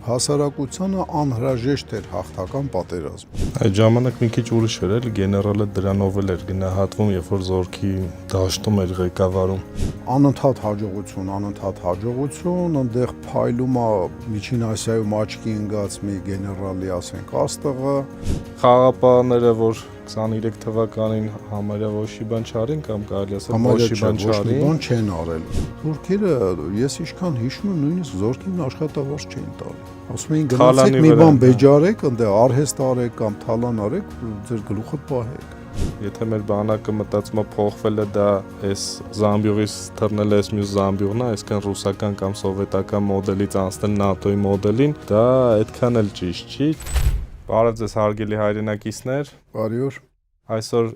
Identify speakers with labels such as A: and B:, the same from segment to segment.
A: Հասարակությանը անհրաժեշտ էր հաղթական պատերազմ։
B: Այդ ժամանակ մի քիչ ուրիշ էր, էլի գեներալը դրանով էլ էր գնահատվում, երբ որ զորքի դաշտում էր ղեկավարում։
A: Անընդհատ հաջողություն, այնտեղ փայլում է Միջին Ասիայում աչքի ընկած մի գեներալի, ասենք, աստղը։
B: Խաղապահները, որ 23 թվականին համարյա ոչի բան չարին կամ կարելի ասել ոչի բան
A: չեն արել։ Թուրքերը, ես ինչքան հիշում եմ, նույնիսկ զորքին աշխատավարձ չէին տալի։ Ասում էին գնացեք մի բան բեջարեք, այնտեղ արհեստ արեք կամ թալան արեք, ձեր գլուխը պահեք։
B: Եթե մեր բանակը մտածում է փոխվել է, դա այս զամբյուղից թռնել է այս մյուս զամբյուղն է, այսքան ռուսական կամ սովետական մոդելից անցնել ՆԱՏՕ-ի մոդելին, դա այդքան էլ ճիշտ չի։ Բարև ձեզ հարգելի հայրենակիցներ։
A: Բարի օր։
B: Այսօր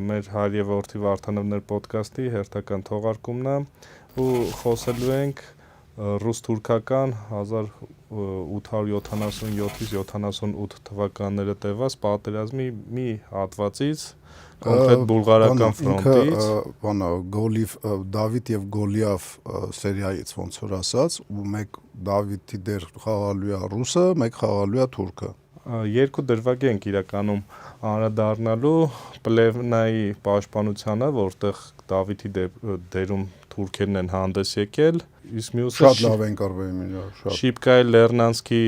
B: մեր հայր եւ որդի Վարդանովներ ոդկասթի հերթական թողարկումն է ու խոսելու ենք ռուս-թուրքական 1877-78 թվականները տևած պատերազմի մի հատվածից, կոնկրետ բուլղարական ֆրոնտից,
A: Դավիթ եւ Գոլիաֆ սերիայից ոնց որ ասած, ու մեկ Դավիթի դեր խաղալու է ռուսը, մեկ խաղալու է թուրքը։
B: Երկու դրվագ ենք իրականում անդրադառնալու Պլևնայի պաշտպանությանը, որտեղ Դավիթի դերում թուրքերն են հանդես եկել, իսկ մյուսը
A: շատ լավ ենք արվել շատ։
B: Շիպկայի Լեռնանսկի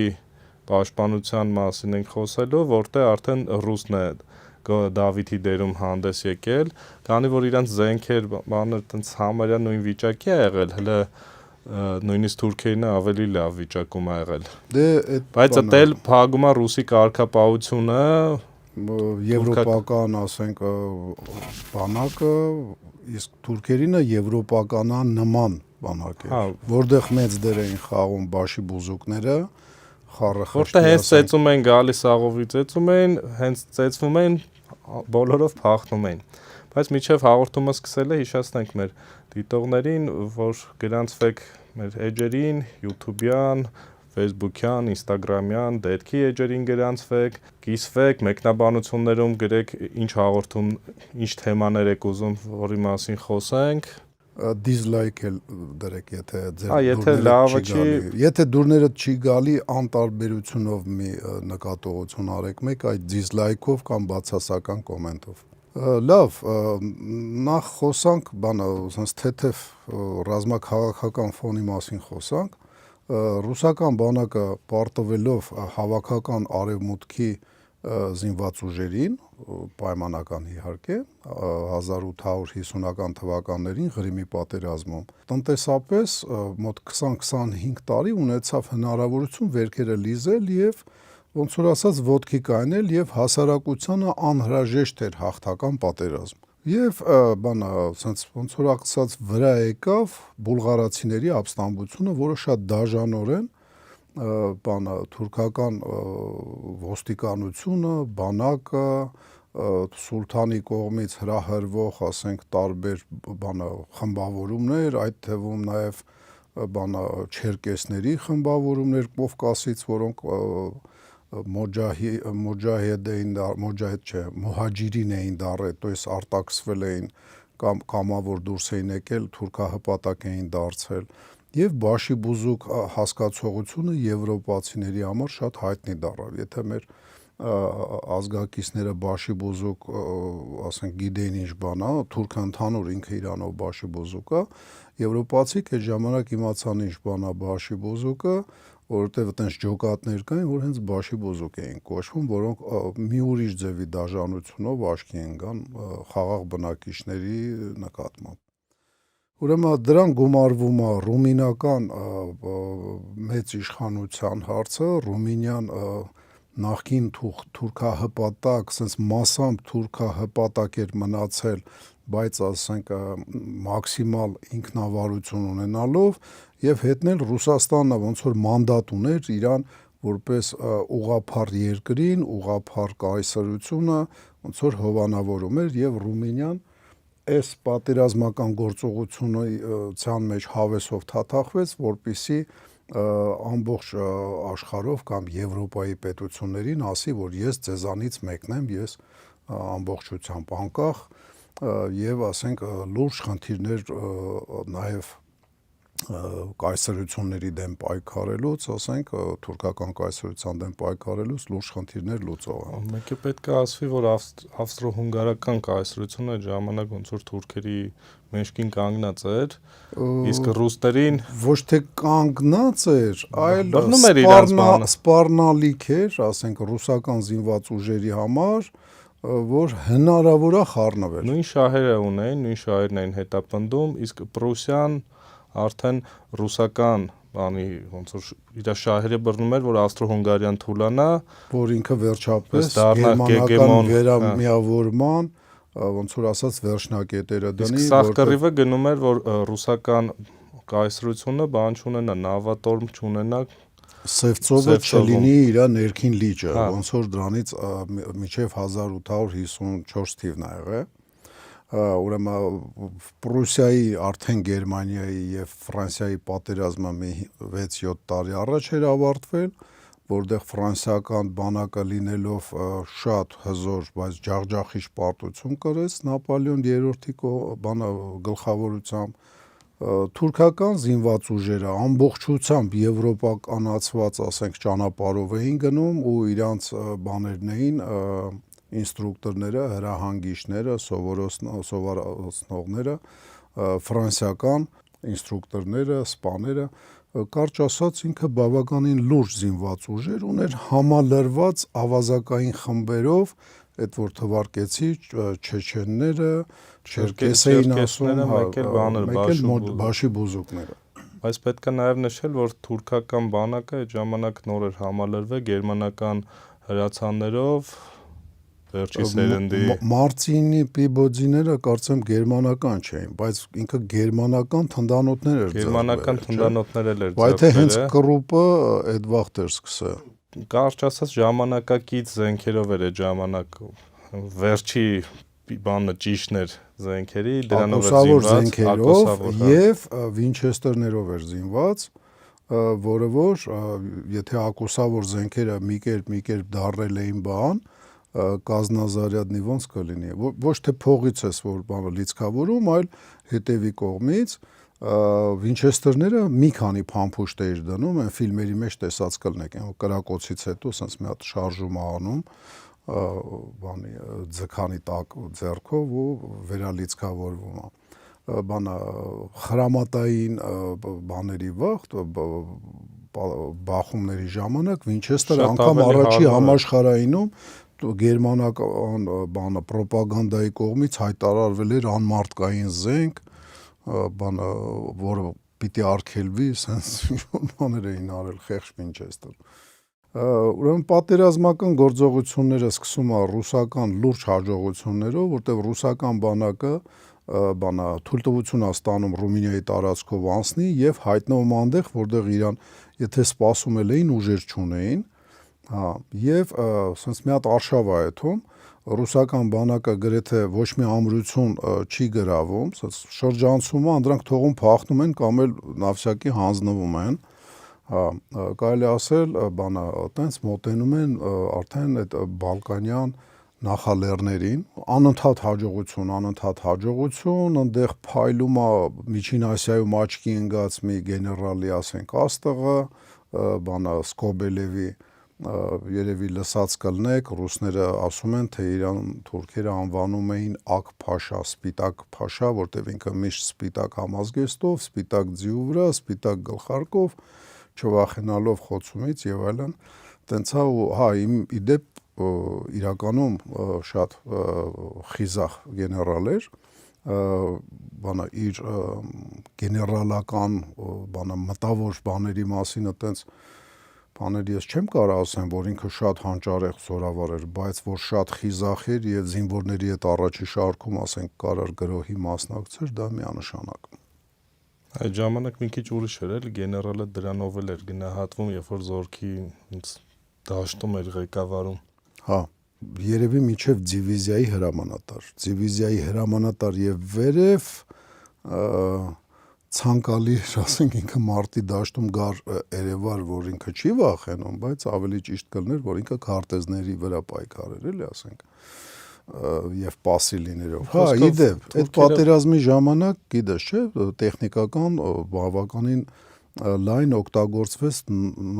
B: պաշտպանության մասին ենք խոսելու, որտեղ արդեն ռուսն է Դավիթի դերում հանդես եկել, քանի որ իրանց զենքեր բաներ տենց համարյա նույն վիճակի է եղել, հələ նույնիսկ թուրքերն ավելի լավ վիճակում է եղել։ Բայց դա փակում է ռուսի կարգապահությունը,
A: եվրոպական, ասենք, բանակը, իսկ թուրքերինը եվրոպականան նման բանակ է, որտեղ մեծ դեր էին խաղում բաշի բուզուկները,
B: որտեղ հենց ծեծում են գալիս աղովի ծեծում են, հենց ծեծվում են, բոլորով փախնում են։ Բայց միջև հաղորդումը սկսել է, հիշեցնենք մեր դիտողներին, որ գրանցվեք մեր էջերին, YouTube-յան, Facebook-յան, Instagram-յան, դեպքի էջերին գրանցվեք, կիսվեք, մեկնաբանություններում գրեք ինչ հաղորդում, ինչ թեմաներ եք ուզում, որի մասին խոսենք։
A: Դիզլայք էլ դրեք, եթե դուրներդ չի գալի, անտարբերությունով մի նկատողություն արեք, մեկ այդ դիզլայքով կամ բացասական կոմենտով։ Լավ, նախ խոսանք, թեթև ռազմաքաղաքական ֆոնի մասին խոսանք, ռուսական բանակը պարտվելով հավաքական արևմուտքի զինված ուժերին, պայմանական իհարկե, 1850-ական թվականներին Ղրիմի պատերազմում, տնտեսապես մոտ 20-25 տարի ունեցավ հնարավորություն վերքերը լիզել եւ ոնց որ ասած ոտքի կայնել եւ հասարակությանը անհրաժեշտ էր հաղթական պատերազմ։ Եվ ոնց որ ասած վրա եկավ բուլղարացիների ապստամբությունը, որը շատ դաժանորեն թուրքական ոստիկանությունը, բանակը, սուլթանի կողմից հրահրվող, ասենք, տարբեր խմբավորումներ, այդ թվում նաև չերկեսների խմբավորումներ Կովկասից, որոնք մոհաջիրին էին դարել, то есть արտաքսվել էին կամ կամավոր դուրս էին եկել, թուրքահպատակ էին դարձել, եւ բաշի բուզուկ հասկացողությունը եվրոպացիների համար շատ հայտնի դառավ։ Եթե մեր ազգակիցները բաշի բուզուկ, ասենք, գիտեին ինչ բան է, թուրքը ընդհանուր ինքը իրանով բաշի բուզուկ է, եվրոպացիք այդ ժամանակ իմացան ինչ բան է բաշի բուզուկը, որովհետև այդպես ջոկատներ կային, որ հենց բաշի բուզուկ էին կոչվում, որոնք մի ուրիշ ձևի դաժանությունով աչքի ընկան խաղաղ բնակիչների նկատմամբ։ Ուրեմն դրան գումարվում է ռումինական մեծ իշխանության հարցը, Ռումինիան նախկին թուրքահպատակ, ասենց մասամբ թուրքահպատակ էր մնացել, բայց ասենք մաքսիմալ ինքնավարություն ունենալով եւ հետնել Ռուսաստանը ոնց որ մանդատ ուներ իրան որպես ուղղափառ երկրին, ուղղափառ կայսրությունը ոնց որ հովանավորում էր եւ Ռումինիան այս պատերազմական գործողությունության մեջ հավեսով թաթախվեց, որպեսզի ամբողջ աշխարհով կամ Եվրոպայի պետություններին ասի, որ ես ձեզանից մեկն եմ, ես ամբողջությամբ անկախ եւ ասենք լուրջ խնդիրներ նաեւ կայսրությունների դեմ պայքարելուց, ասենք, թուրքական կայսրության դեմ պայքարելուց լուրջ խնդիրներ լուծող են։
B: Մեկը պետք է ասվի, որ ավստրո-հունգարական կայսրությունը այդ ժամանակ ոնց որ թուրքերի մեջքին կանգնած էր, իսկ ռուսներին
A: ոչ թե կանգնած էր, այլ
B: բռնում էր իրենց բանը,
A: սպառնալիք էր, ասենք, ռուսական զինված ուժերի համար, որ հնարավոր է խառնվել։
B: Նույն շահերը ունեին, նույն շահերն էին հետապնդում, իսկ Պրուսիան արդեն ռուսական բանի ոնց որ իր շահերը բռնում էր, որ ավստրո-հունգարիան թուլանա,
A: որ ինքը վերջապես
B: դառնա
A: գերմանական վերամիավորման, ոնց որ ասած, վերջնակետերը դնի,
B: իսկ սաղ կռիվը գնում էր, որ ռուսական կայսրությունը բան չունենա, նավատորմ չունենա,
A: Սևծովը չլինի իր ներքին լիճը, ոնց որ դրանից մինչև 1854 թիվն ա եղել։ Ուրեմն Պրուսիայի, արդեն Գերմանիայի եւ Ֆրանսիայի պատերազմը մի 6-7 տարի առաջ էր ավարտվել, որտեղ ֆրանսիական բանակը լինելով շատ հզոր, բայց ջախջախիչ պարտություն կրեց Նապոլեոն III-ի գլխավորությամբ, թուրքական զինված ուժերը ամբողջությամբ եվրոպականացված, ասենք, ճանապարհով էին գնում ու իրանց բաներն էին, ինստրուկտորները, հրահանգիչները, սովորեցնողները, ֆրանսիական ինստրուկտորները, սպաները, կարճ ասած, ինքը բավականին լուրջ զինված ուժեր ուներ, համալրված ավազակային խմբերով, այդ որ թվարկեցի, չեչենները, չերկեսեին ասում, մեկ էլ բաշի բուզուկները։
B: Բայց պետք է նաև նշել, որ թուրքական բանակը այդ ժամանակ նոր էր համալրվել գերմանական հրացաններով, վերջի սերնդի
A: Մարցինի Պիբոձիները կարծեմ գերմանական չէին, բայց ինքը գերմանական թնդանոթներ էր
B: գերմանական թնդանոթներ էր
A: բայց թե հենց կռուպը այդ վաղտ էր սկսել։
B: Կարճ ասած ժամանակակից զենքերով էր այդ ժամանակ վերջի բանը ճիշտն էր զենքերի, դրանով էր
A: զինված եւ Վինչեսթերներով էր զինված, որը որ եթե ակուսավոր զենքերը մի կերպ դառել էին բան, կազնազարյադնի ոնց կլինի, ոչ թե փողից ես որ բանը լիցքավորում, այլ հետևի կողմից Վինչեսթերները մի քանի փամփուշտ էր դնում, այն ֆիլմերի մեջ տեսած կլնեք, այն կրակոցից հետո sense մի հատ շարժում է անում, բանի ձգանի տակ ձեռքով ու վերալիցքավորվում է։ Բանը խրամատային բաների վաղտ բախումների ժամանակ Վինչեսթերը անգամ առաջի համաշխարհայինում գերմանական բանը ռոպագանդայի կողմից հայտարարվել էր անմարտկային զենք, բանը, որը պիտի արգելվի, sense բաներ էին արել խեղճ Վինչեսթեր։ Ուրեմն պատերազմական գործողությունները սկսում է ռուսական լուրջ հաջողություններով, որտեղ ռուսական բանակը թույլտվություն է ստանում Ռումինիայի տարածքով անցնի եւ հայտնվում այնտեղ, որտեղ իրան եթե սպասում էին ուժեր չունեին, եւ sense մի հատ արշավ է այդում, ռուսական բանակը գրեթե ոչ մի ամրություն չի գրավում, շրջանցում է, դրանք թողում փախնում են կամ էլ նավսյակի հանձնվում են, կարելի ասել, բանը այտենց մոտենում են արդեն այդ բալկանյան նախալեռներին, անընդհատ հաջողություն, այնտեղ փայլում է Միջին Ասիայում աչքի ընկած մի գեներալի, ասենք, աստղը, բանը Սկոբելևի, երևի լսած կլնեք, ռուսները ասում են, թե իրան թուրքերը անվանում էին Ակ Փաշա, սպիտակ փաշա, որտեղ ինքը միշտ սպիտակ համազգեստով, սպիտակ ձիու վրա, սպիտակ գլխարկով, չվախենալով խոցումից եւ այլն, տենց է ու իդեպ իրականում շատ խիզախ գեներալ էր, բանը իր գեներալական բանը մտավոր բաների մասին այտենց բաների ես չեմ կարող ասեմ, որ ինքը շատ հանճարեղ զորավար էր, բայց որ շատ խիզախ էր եւ զինվորների հետ առաջի շարքում, ասենք, կարար գրոհի մասնակցեր, դա միանշանակ։
B: Այդ ժամանակ մի քիչ ուրիշ էր, էլի գեներալը դրանով էլ էր գնահատվում, երբ որ զորքի դաշտում էր ղեկավարում։
A: Հա, երևի միջև դիվիզիայի հրամանատար եւ վերև ցանկալի, ասենք, ինքը մարտի դաշտում գար Երևար, որ ինքը չի վախենում, բայց ավելի ճիշտ կլներ, որ ինքը քարտեզների վրա պայքարեր, էլի ասենք։ եւ պասիլիներով։ Հա, իդեպ, այդ պատերազմի ժամանակ, գիտես, չէ, տեխնիկական բավականին լայն օգտագործվեց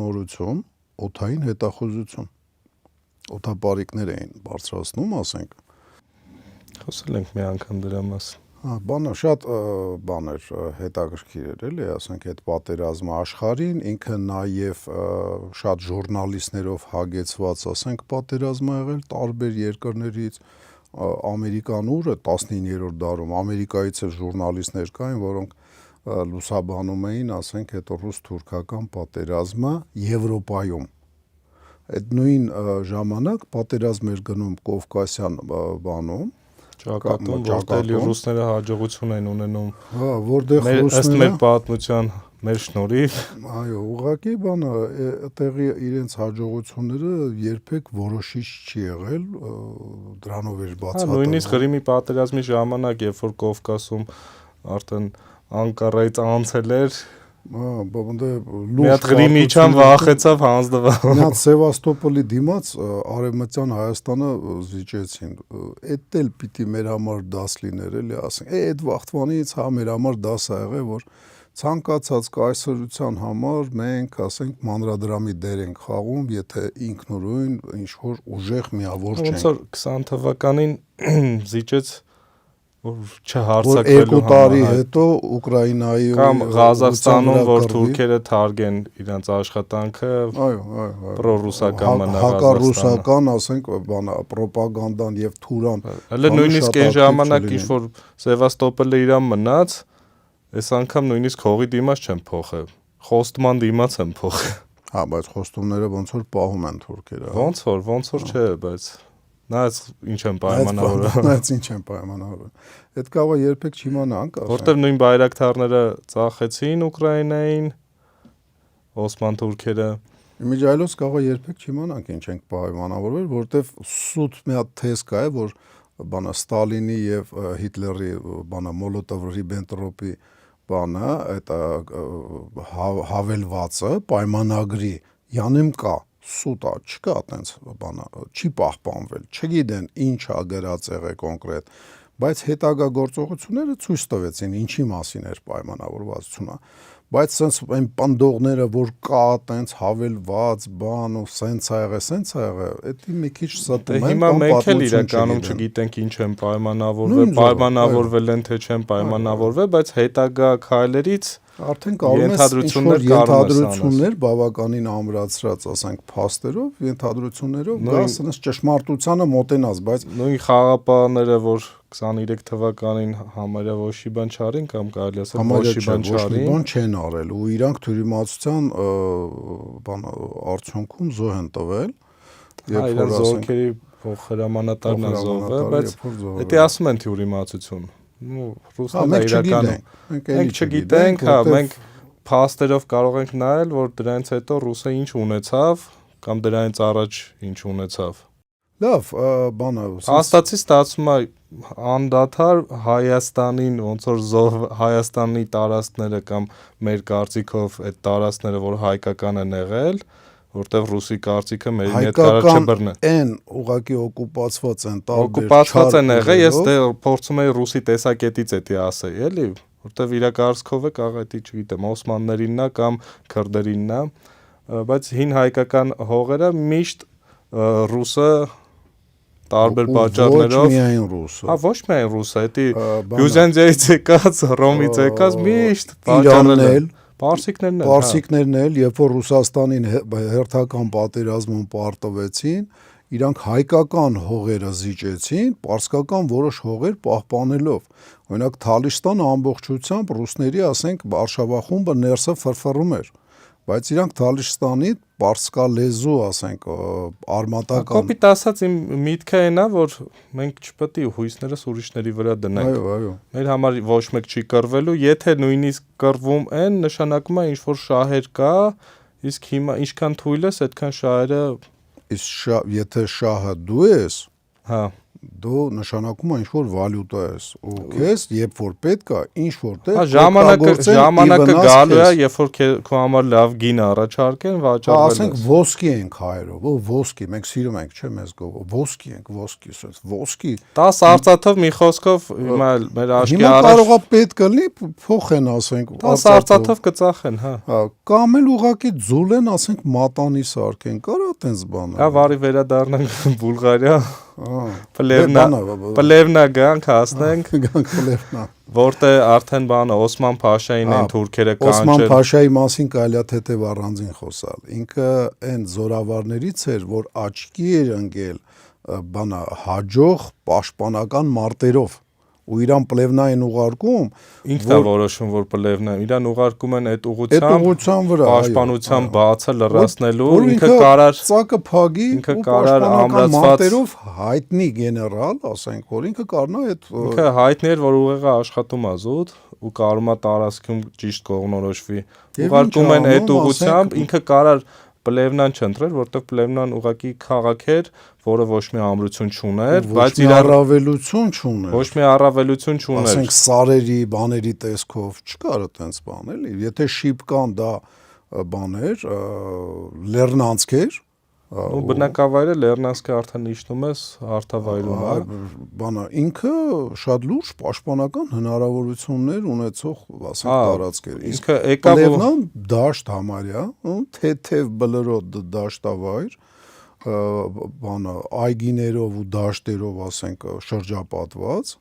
A: նորություն, օդային հետախուզություն։ Օդապարիկներ էին բարձրացնում, ասենք։
B: Խոսել ենք մի անգամ դրա մասին։
A: Հա, բանը շատ բաներ հետաքրքիր էր, էլի, ասենք այդ պատերազմը աշխարհին, ինքը նաև շատ ժուրնալիստներով հագեցված, ասենք, պատերազմ ա եղել տարբեր երկրներից, Ամերիկան ուր է 19-րդ դարում, Ամերիկայից էլ ժուրնալիստներ կային, որոնք լուսաբանում էին, ասենք, այդ ռուս-թուրքական պատերազմը Եվրոպայում։ Այդ նույն ժամանակ պատերազմ էր գնում Կովկասյան բանում,
B: ճակատում, որտեղ ռուսները հաջողություն են ունենում։
A: Հա, որտեղ ռուսները
B: ըստ մեր պատմության, մեր շնորհիվ։
A: Այո, ուղղակի բանը, այդտեղի իրենց հաջողությունները երբեք որոշիչ չի եղել, դրանով էր բացատրվում։
B: Հա, նույնիսկ Ղրիմի պատերազմի ժամանակ, երբ որ Կովկասում արդեն Անկարայից անցել էր,
A: մի
B: հատ Ղրիմիչան վախեցավ հանձնվավ։
A: Մի հատ Սևաստոպոլի դիմաց արևմտյան Հայաստանը զիջեցին։ Էդ էլ պիտի մեր համար դաս լիներ, էլի ասենք։ Այդ վաղտվանից հա մեր համար դաս ա եղել, որ ցանկացած կայսրության համար մենք, ասենք, մանրադրամի դեր ենք խաղում, եթե ինքնուրույն ինչ որ ուժեղ միավոր չենք։
B: Ոնց որ 20 թվականին զիջեց որ
A: որ
B: չհարցակվելու
A: 2 տարի հետո Ուկրաինայի
B: կամ Ղազախստանում, որ թուրքերը թարգեն իրենց աշխատանքը,
A: այո,
B: պրոռուսական մնա
A: հակառուսական, ասենք, բանա ռոպագանդան եւ թուրան։
B: Հələ նույնիսկ այն ժամանակ ինչ որ Սևաստոպոլը իրան մնաց, այս անգամ նույնիսկ հողի դիմաց չեն փոխել։ Խոստման դիմաց են փոխել։
A: Հա, բայց խոստումները ոնց որ պահում են թուրքերը։
B: Ոնց որ չէ, բայց նայած ինչ են պայմանավորել։
A: Նայած ինչ են պայմանավորել։ Այդ կավը երբեք չիմանանք, ասենք։
B: Որտեւ նույն բայրակթարները ծախեցին Ուկրաինային, Օսման թուրքերը։
A: Իմիջայլոց կավը երբեք չիմանանք ինչ ենք պայմանավորվել, որտեվ սուտ մի հատ թեզ կա է, որ բանա Ստալինի եւ Հիտլերի բանա Մոլոտով-Ռիբենտրոպի բանը, այդ հավելվածը պայմանագրի յանեմ կա։ Սուտա չկա այտենց բանա, չի պահպանվել, չգիտեն ինչ ա գրած եղե կոնկրետ, բայց հետագա գործողությունները ցույց տվեցին ինչի մասին էր պայմանավորվածությունը, բայց sense այն պնդողները, որ կա այտենց հավելված բան ու sense ա եղել, դա մի քիչ ստում են,
B: հիմա մենք էլ իրականում չգիտենք ինչ են պայմանավորվել, պայմանավորվել են թե չեն պայմանավորվել, բայց հետագա քայլերից
A: արդեն կարող ես ենթադրություններ բավականին ամրացրած, ասենք, փաստերով, ենթադրություններով գաս այնպես ճշմարտությանը մոտենաս, բայց
B: նույն խաղապահները, որ 23 թվականին համարյա ոչի բան չարին կամ կարելի ասել ոչի բան չարին,
A: բան չեն արել ու իրանք թյուրիմացության բան արդյունքում զոհ են տվել,
B: երբ որ զորքերի հրամանատարն է զոհվել, բայց դա ասում են թյուրիմացություն։ Ռուսները իրականում մենք չգիտենք, հա, մենք փաստերով կարող ենք նայել, որ դրանից հետո ռուսը ինչ ունեցավ կամ դրանից առաջ ինչ ունեցավ։
A: Լավ, բանը
B: հաստատի ստացվում է անդադար Հայաստանին, ոնց որ Հայաստանի տարածքները կամ մեր կարծիքով այդ տարածքները, որ հայկական են եղել, որտեղ ռուսի կարծիքը մերին հետ կարա չբռնի։
A: Այն ուղղակի օկուպացված են տարբեր
B: օկուպացված են եղել, ես դե փորձում եի ռուսի տեսակետից էդի ասեի, էլի, որտեղ իր կարծիքով է կարող էդի, չգիտեմ, օսմաններիննա կամ քրդերիննա, բայց հին հայկական հողերը միշտ ռուսը տարբեր պատճառներով
A: ոչ միայն ռուսը։
B: Հա, ոչ միայն ռուսը, դա Բյուզանդիայից եկած, Ռոմից եկած միշտ
A: պատճառներ
B: Պարսիկներն
A: էլ, երբ որ Ռուսաստանին հերթական պատերազմում պարտվեցին, իրանք հայկական հողերը զիջեցին, պարսկական որոշ հողեր պահպանելով։ Օրինակ Թալիշտանը ամբողջությամբ ռուսների, ասենք, արշավախումբը ներսը ֆրֆռում էր, բայց իրանք Թալիշտանի պարսկալեզու, ասենք, արմատական
B: Կոպիտ ասած իմ միտքը այն է, որ մենք չպետք է հույսներս ուրիշների վրա դնենք։
A: Այո։
B: Մեր համար ոչ մեկ չի կռվելու, եթե նույնիսկ կռվում են, նշանակում է ինչ որ շահեր կա, իսկ հիմա ինչքան թույլ ես, այդքան շահերը
A: Իսկ եթե շահը դու ես,
B: հա
A: դու նշանակում է ինչ-որ վալյուտա ես ու քեզ երբ որ պետք է ինչ-որտեղ
B: ժամանակը գալու է, երբ որ քո համար լավ գին առաջարկեն, վաճառվել է։
A: Ասենք ոսկի ենք հայերով, ոսկի, մենք սիրում ենք, չէ՞ մեզ գով, ոսկի ենք, ոսկի, ասես, ոսկի։
B: 10 արծաթով մի խոսքով հիմա մեր աչքի
A: առաջ կարող է պետք լինի փոխեն, ասենք,
B: 10 արծաթով կծախեն, հա։
A: Կամ էլ ուղղակի ձուլեն, ասենք, մատանի սարքեն, կարա տենց բան։
B: Հա, վարի վերադառնանք Բուլղարիա։ Պլևնա գանք հասնենք, որտեղ արդեն բանը Օսման Փաշային են թուրքերը կանչել։
A: Օսման Փաշայի մասին կարելի է թեթև առանձին խոսալ։ Ինքը այն զորավարներից էր, որ աչքի էր ընկել բանը հաջող պաշտպանական մարտերով ու իրան պլևնային ուղարկում
B: ինքն է որոշում որ պլևնա իրան ուղարկում են այդ ուղղությամբ
A: վրա
B: պաշտպանության բացը լրացնելու ինքը կարար
A: ծակը փագի
B: ինքը կարար ամրացված
A: հայտնի գեներալ ասենք որ ինքը կարնա այդ
B: ինքը հայտնի էր որ ուղեղը աշխատում է զուտ ու կարում է տարածքում ճիշտ կողմնորոշվի ուղարկում են այդ ուղղությամբ ինքը կարար Պլևնան չընտրել, որտեղ Պլևնան ուղղակի քաղաք էր, որը ոչ մի ամրություն չուներ,
A: բայց իր առավելություն չուներ։
B: Ոչ մի առավելություն չուներ։
A: Ասենք սարերի, բաների տեսքով չկար այդպես բան, էլի։ Եթե շիպկան դա բան էր, լեռնանցք էր,
B: ու բնակավայրը Լեռնանսկը արդեն իջնում ես հարթավայրում, հա։
A: Բանը ինքը շատ լուրջ պաշտպանական հնարավորություններ ունեցող, ասենք, տարածք էր։
B: Ինքը եկավ
A: Պլևնան դաշտ համարյա, թեթև բլրոտ դաշտավայր, բանը այգիներով ու դաշտերով, ասենք, շրջապատված,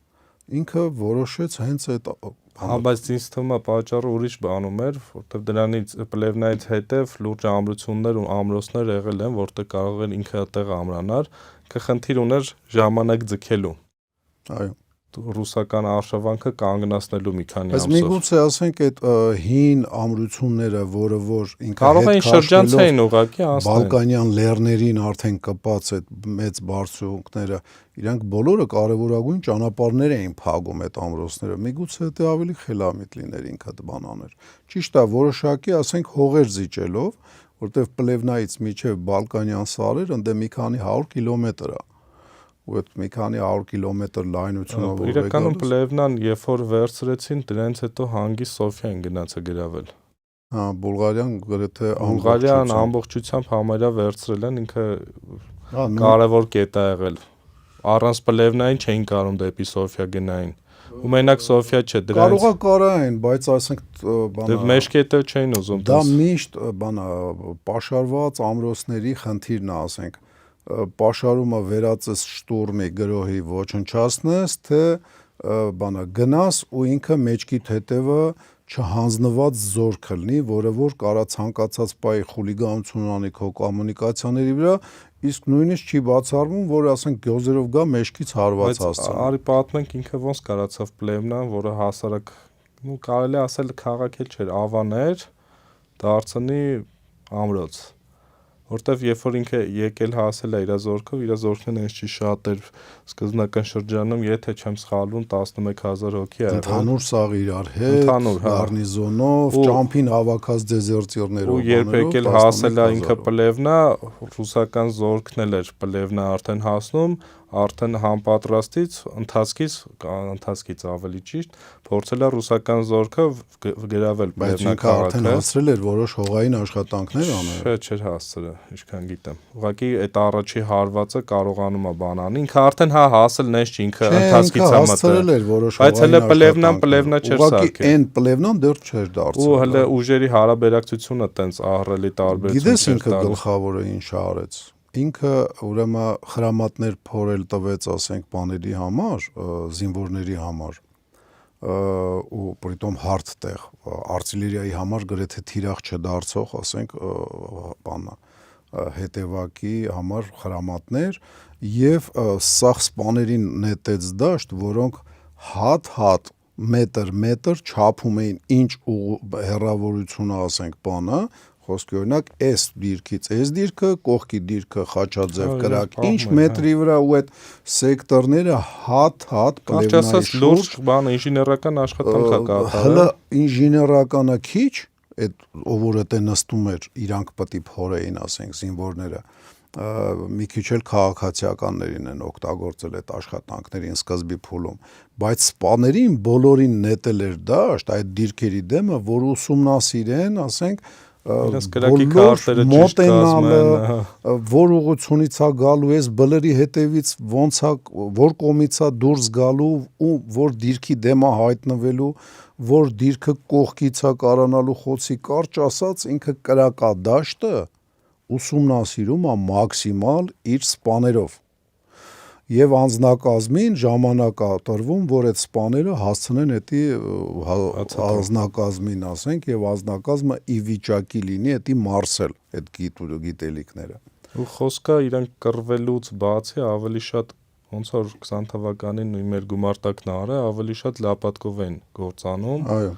A: ինքը որոշեց հենց այդ
B: Հա, բայց ինձ թվում է պատճառը ուրիշ բանում էր, որտեղ դրանից Պլևնայից հետև լուրջ ամրություններ ու ամրոցներ եղել են, որտեղ կարող են ինքը այդտեղ ամրանար, խնդիր ուներ ժամանակ ձգելու։
A: Այո։
B: Ռուսական արշավանքը կանգնացնելու մի քանի ամսով։
A: Բայց միգուցե ասենք այդ հին ամրությունները, որը որ ինքը
B: կարող էին շրջանցային ուղղակի անցնել։
A: Բալկանյան լեռներին արդեն կպած այդ մեծ բարձունքները, իրանք բոլորը կարևորագույն ճանապարհներ էին փակում այդ ամրոցները։ Միգուցե դա ավելի խելամիտ լիներ ինքը բանաներ։ Ճիշտ է, որոշակի ասենք հողեր զիջելով, որտեղ Պլևնայից միջև Բալկանյան սարեր ընդ մի քանի 100 կիլոմետր է։ Ու այդ մի քանի 100 կիլոմետր լայնությունով
B: իրականում Պլևնան երբ որ վերցրեցին դրանից հետո հանգիստ Սոֆիան գնացը գրավել։
A: Հա, Բուլղարիան գրեթե
B: ամբողջությամբ համարյա վերցրել են ինքը կարևոր կետ է եղել։ Առանց Պլևնային չէին կարող դեպի Սոֆիա գնային։ Ու մենակ Սոֆիա չէ դրանից։
A: Կարողա կարային, բայց ասենք
B: բանը մեջքետը չէին ուզում։
A: Դա միշտ բանը պաշարված ամրոցների խնդիրն է, ասենք պաշարումը վերածես շտուրմի գրոհի ոչնչացնես, թե բանը գնաս ու ինքը մեջքի թեթևը չհանձնված զորք լինի, որը որ կարա ցանկացած պահի խուլիգանություն անի քո կոմունիկացիաների վրա, իսկ նույնիսկ չի բացառվում, որ ասենք գյոզերով գա մեջքից հարված հասցնի։
B: Արի պատմենք ինքը ոնց կարացավ Պլևնան, որը հասարակ, կարելի ասել քաղաք էլ չէր, ավաներ, դարձնի ամրոց։ Որտեվ երբ որ ինքը եկել հասել է իր զորքով, իր զորքն այնց չի շատ էր սկզբնական շրջանում, եթե չեմ սխալվում 11000 հոգի է եղել։
A: Ընդհանուր սաղ իրար հետ, գարնիզոնով, ճամփին հավաքած դեզերտիորներով։
B: Ու երբ եկել հասել է ինքը Պլևնա, ռուսական զորքն էլ էր Պլևնա արդեն հասնում, արդեն համապատրաստից ընթացքից ավելի ճիշտ փորձել է ռուսական զորքը գրավել Պլևնա քաղաքը։
A: Արդեն հասցրել էր որոշ հողային աշխատանքներ անել։
B: Չէր հասցրել, ինչքան գիտեմ։ Ուղղակի այդ առաջի հարվածը կարողանում է բան անել։ Ինքը արդեն հա հասել նես չի, ինքը ընթացքից է մտել։
A: Հասցրել էր որոշ
B: բայց հələ Պլևնա չէր սարքել։
A: Ուղղակի այն Պլևնան դեռ չէր դարձել։
B: Ու հələ ուժերի հարաբերակցությունը տենց ահռելի տարբերություն չէր։
A: Գիտես ինքը գլխավորը ինչ արեց։ Ինքը ուրեմն խրամատներ փորել տվեց, ասենք, բաների համար, զինվորների համար, ու պրիտոմ հարթ տեղ, արտիլերիայի համար գրեթե թիրախ չդարձող, ասենք, բանը, հետևակի համար խրամատներ եւ սաղ սպաներին նետեց դաշտ, որոնք հատ մետր չափում էին ինչ հեռավորությունը, ասենք, բանը, խոսքի օրինակ այս դիրքից այս դիրքը, կողքի դիրքը խաչաձև կրակ, ինչ մետրի վրա ու այդ սեկտորները հատ Պլևնայի
B: լուրջ բան ինժեներական աշխատանք է կատարել։
A: Հələ ինժեներականը քիչ, այդ ով որ այդ նստում էր, իրանք պետք է փորեին, ասենք, զինվորները։ մի քիչ էլ քաղաքացիականներին են օգտագործել այդ աշխատանքներին սկզբի փուլում, բայց սպաներին բոլորին նետել էր դաշտ այդ դիրքերի դեմը, որ ուսումնասիրեն, ասենք,
B: բոլոր
A: մոտենալը, որ ուղղությունից է գալու, այս բլրի հետևից ոնց է, որ կողմից է դուրս գալու, ու որ դիրքի դեմ է հայտնվելու, որ դիրքը կողքից է կարանալու, խոցի կարճ ասած, ինքը կրակադաշտը ուսումնասիրում է մաքսիմալ իր սպաներով եւ անձնակազմին ժամանակ է տրվում, որ այդ սպաները հասցնեն էդի անձնակազմին, ասենք, եւ անձնակազմը ի վիճակի լինի էդի մարսել այդ գիտելիքները։
B: Ու խոսքը իրանք կռվելուց բացի ավելի շատ ոնց որ 20 թվականին նույն մեր գումարտակն արը ավելի շատ լապատկով են գործանում։
A: Այո։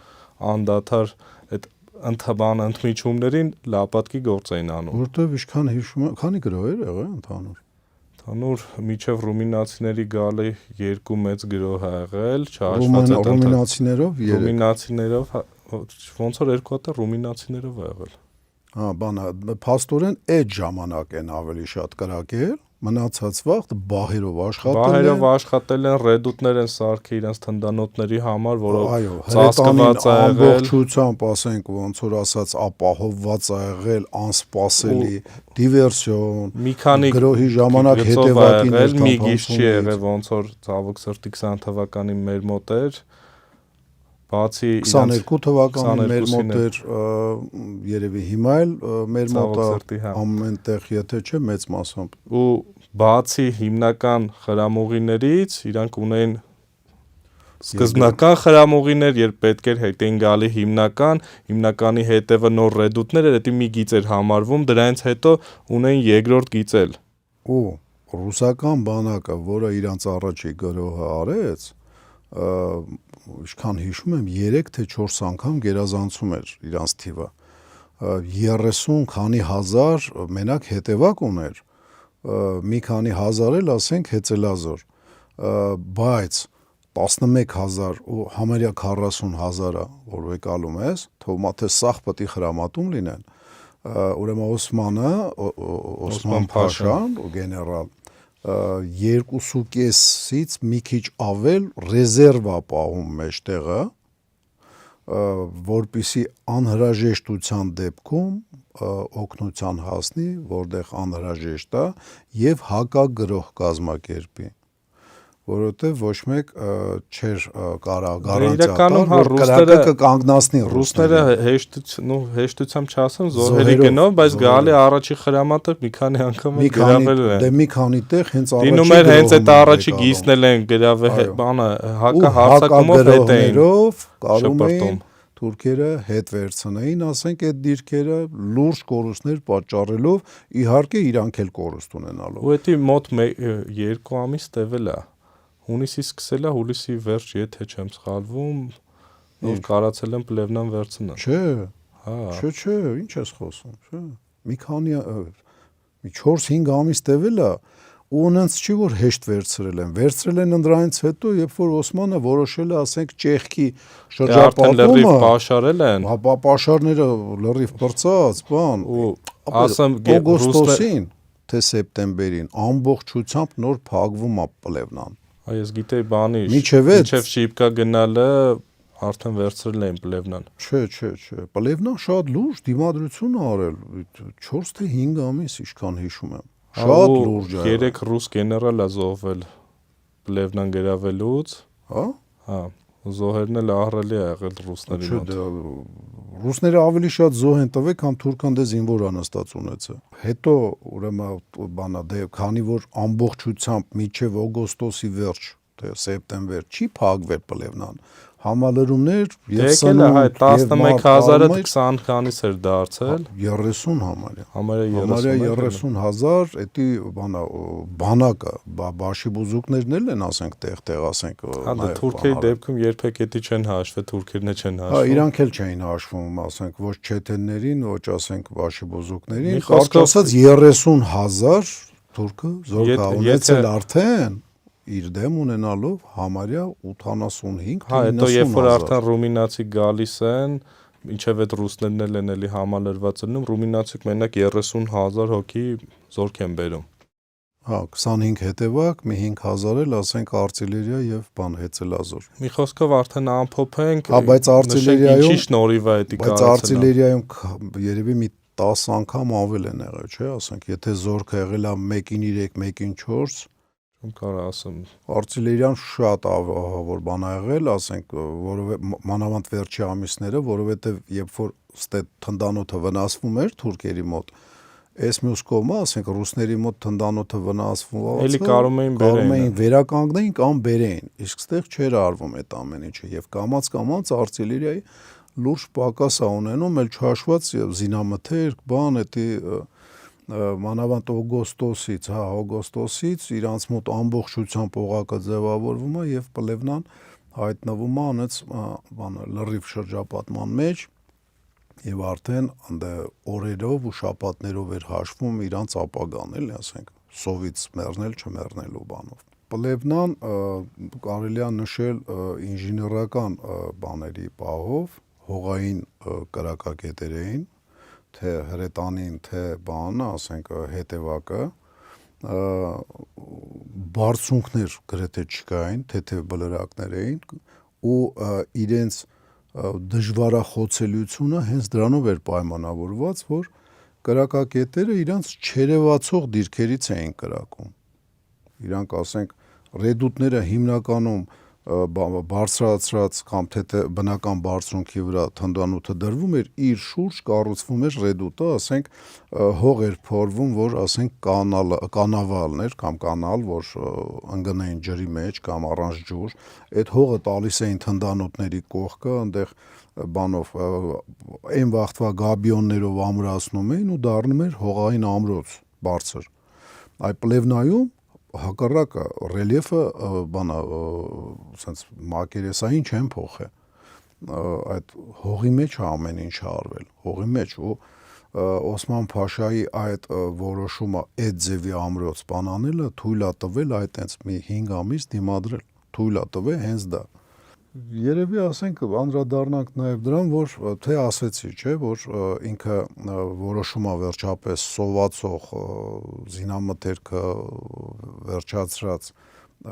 B: Անդադար այդ ընդմիջումներին լապատկի գործ էին անում։
A: Որտեվ ինչքան հիշում եմ, քանի գրող էր եղել ընդհանուր։
B: Ընդհանուր միջև ռումինացիների գալի 2 մեծ գրող ա եղել, չհաշված այդ
A: ռումինացիներով 3։
B: Ռումինացիներով ոնց որ 2 հատ ռումինացիներով ա եղել։
A: Հա, բանա, փաստորեն այդ ժամանակ են ավելի շատ կրակել, մնացած վաղ բահերով
B: աշխատել են, ռեդուտներ են սարքել իրենց թնդանոթների համար, որով
A: ծածկված ա եղել, ամբողջությամբ, ասենք, ոնց որ ասած, ապահովված ա եղել, անսպասելի, դիվերսիոն,
B: մի քանի
A: գրոհի ժամանակ հետևակին
B: էր, մի գիշ չի եղել, ոնց որ ցավոք սրտի 20 թվականին մեր մոտ էր, բացի
A: 22 թվականին մեր մոտ էր, երևի հիմա էլ մեր մոտ ամենտեղ, եթե չէ, մեծ մասամբ։
B: Ու բացի հիմնական խրամուղիներից, իրանք ունեն սկզբնական խրամուղիներ, երբ պետք էր հետ էին գալի հիմնականի հետևը նոր ռեդուտներ էր, դա մի գիծ էր համարվում, դրանից հետո ունեն երկրորդ գիծել։
A: Ու ռուսական բանակը, որը իրանց առաջի գրոհը արեց, ինչքան հիշում եմ 3 թե 4 անգամ գերազանցում էր իրանց թիվը, 30 քանի հազար մենակ հետևակ ուներ, մի քանի հազար էլ ասենք հեծելազոր, բայց 11,000 ու համարյա 40,000-ը, որ վեկալում ես, թողումա թե սաղ պետք է խրամատում լինեն, ուրեմն Օսման Փաշան ու գեներալ 2.5-ից մի քիչ ավել ռեզերվա պահում մեջտեղը, որպիսի անհրաժեշտության դեպքում օգնության հասնի, որտեղ անհրաժեշտ է, եւ հակագրոհ կազմակերպի, որովհետեւ ոչ մեկ չէր կարող գարանտիա տալ, որ կրակը կկանգնացնի
B: ռուսները հեշտությամբ չասեմ զոհերի գնով, բայց գալի առաջի խրամատը մի քանի անգամ գրավել են։
A: Դե մի քանի տեղ հենց առաջի
B: դինում էր հենց այդ առաջի գիծնել են գրավել, բանը հակա հարձակումով հետ էին
A: կարում էին թուրքերը հետ վերցնեին, ասենք այդ դիրքերը լուրջ կորուստներ պատճառելով, իհարկե իրանք էլ կորուստ ունենալով։
B: Ու դա մոտ 2 ամիս տևել է։ Հունիսի սկսել է, հուլիսի վերջ, եթե չեմ սխալվում, որ կարացել են Պլևնան վերցնել։
A: Չէ։ Չէ, ինչ ես խոսում, չէ։ Մի քանի 4-5 ամիս տևել է, ու նրանց չի որ հեշտ վերցրել են ընդրանից հետո, երբ որ Օսմանը որոշել է, ասենք, Չեխկի շրջապատումը,
B: լրիվ պաշարել են։
A: Հա, պաշարները լրիվ բրծած, բան,
B: ու ասեմ
A: օգոստոսին, թե սեպտեմբերին ամբողջությամբ նոր փակվում է Պլևնան։
B: Այս գիտեի բանի,
A: Միջև
B: շիպկա գնալը արդեն վերցրել էին Պլևնան։
A: Չէ, Պլևնան շատ լուրջ դիմադրություն ա արել, 4 թե 5 ամիս, ինչքան հիշում եմ։ Շատ լուրջ է։
B: 3 ռուս գեներալ ա զոհվել Պլևնան գրավելուց։ Հա, զոհերն էլ ահռելի ա եղել ռուսների մոտ։
A: Ռուսները ավելի շատ զոհ են տվել, քան թուրքան դե զինվոր անստաց ունեցել։ Հետո ուրեմն բանա դե քանի որ ամբողջությամբ մինչև օգոստոսի վերջ, թե սեպտեմբեր չի փակվել Պլևնան, համալրումներ եւ սնունդ
B: 11000-ը 20 քանից էր դարձել
A: 30 համարյա 30,000 էդի բանակը բաշիբուզուկներն էլ են ասենք տեղ ասենք
B: հա Թուրքիայի դեպքում երբեք էդի չեն հաշվել թուրքերն չեն հաշվում
A: հա իրանք էլ չէին հաշվում ասենք ոչ չեթեններին ոչ ասենք բաշիբուզուկներին կարճ ասած 30,000 թուրքը զորք ունեցել արդեն իր դեմ ունենալով համարյա 85-90
B: հա հետո երբ որ արդեն ռումինացի գալիս են ինչև այդ ռուսներն էլ են էլի համալրված լինում, ռումինացիք մենակ 30,000 հոգի զորք են բերում։
A: Հա, 25 հետևակ, մի 5000 էլ ասենք արտիլերիա եւ բան հեծելազոր։
B: Մի խոսքով արդեն ամփոփենք,
A: հա, բայց արտիլերիայում
B: ինչի շնորհիվ է դա
A: բայց արտիլերիայում երևի մի 10 անգամ ավել են եղել, չէ՞, ասենք, եթե զորքը եղել է 1-3, 1-4,
B: կարող ասեմ,
A: արտիլերիան շատ ահավոր բան ա եղել, ասենք, որովհետեւ մանավանդ վերջի ամիսները, որովհետեւ երբ որ ստե թնդանոթը վնասվում էր թուրքերի մոտ, այս մյուս կողմը, ասենք, ռուսների մոտ թնդանոթը վնասվում
B: էլի կարում էին
A: վերականգնեին կամ բերեին, իսկ ստեղ չէր արվում այդ ամեն ինչը եւ կամած արտիլերիայի լուրջ պակաս ա ունենում, էլ չհաշված զինամթերք, բան, էդի մանավանդ օգոստոսից իրանց մոտ ամբողջությամբ օղակը ձևավորվում է եւ Պլևնան հայտնվում է անց բանը լրիվ շրջապատման մեջ եւ արդեն օրերով ու շաբաթներով էր հաշվում իրանց ապագան, էլի ասենք, սովից մեռնել չմեռնելու բանով։ Պլևնան կարելի է նշել ինժեներական բաների պահով, հողային կրակակետերային, թե հրետանին, թե բանը, ասենք, հետևակը, բարձունքներ գրեթե չկային, թեթև բլրակներ էին ու իրենց դժվարախոցելիությունը հենց դրանով էր պայմանավորված, որ կրակակետերը իրանց չերևացող դիրքերից էին կրակում։ Իրանք, ասենք, ռեդուտները հիմնականում բարձրացրած կամ թե բնական բարձունքի վրա թնդանոթը դրվում էր, իր շուրջ կառուցվում էր ռեդուտը, ասենք, հող էր փորվում, որ, ասենք, կանավալներ կամ կանալ, որ ընկնեին ջրի մեջ կամ առանց ջուր, այդ հողը տալիս էին թնդանոթների կողքը, այնտեղ բանով այն վաղտվա գաբիոններով ամրացնում էին ու դառնում էր հողային ամրոց բարձր։ Այ Պլևնայում հակառակը ռելիեֆը բանա sense մակերեսային չեն փոխե այդ հողի մեջ ամեն ինչ արվել հողի մեջ ու Օսման Փաշայի այդ որոշումը այդ ձևի ամրոց բանանելը թույլ է տվել այդ այնց մի 5 ամիս դիմադրել թույլ է տվել հենց դա երևի ասենք անդրադառնանք նաև դրան որ թե ասեցի չէ որ ինքը որոշումը վերջապես սովածող զինամթերքը վերջացրած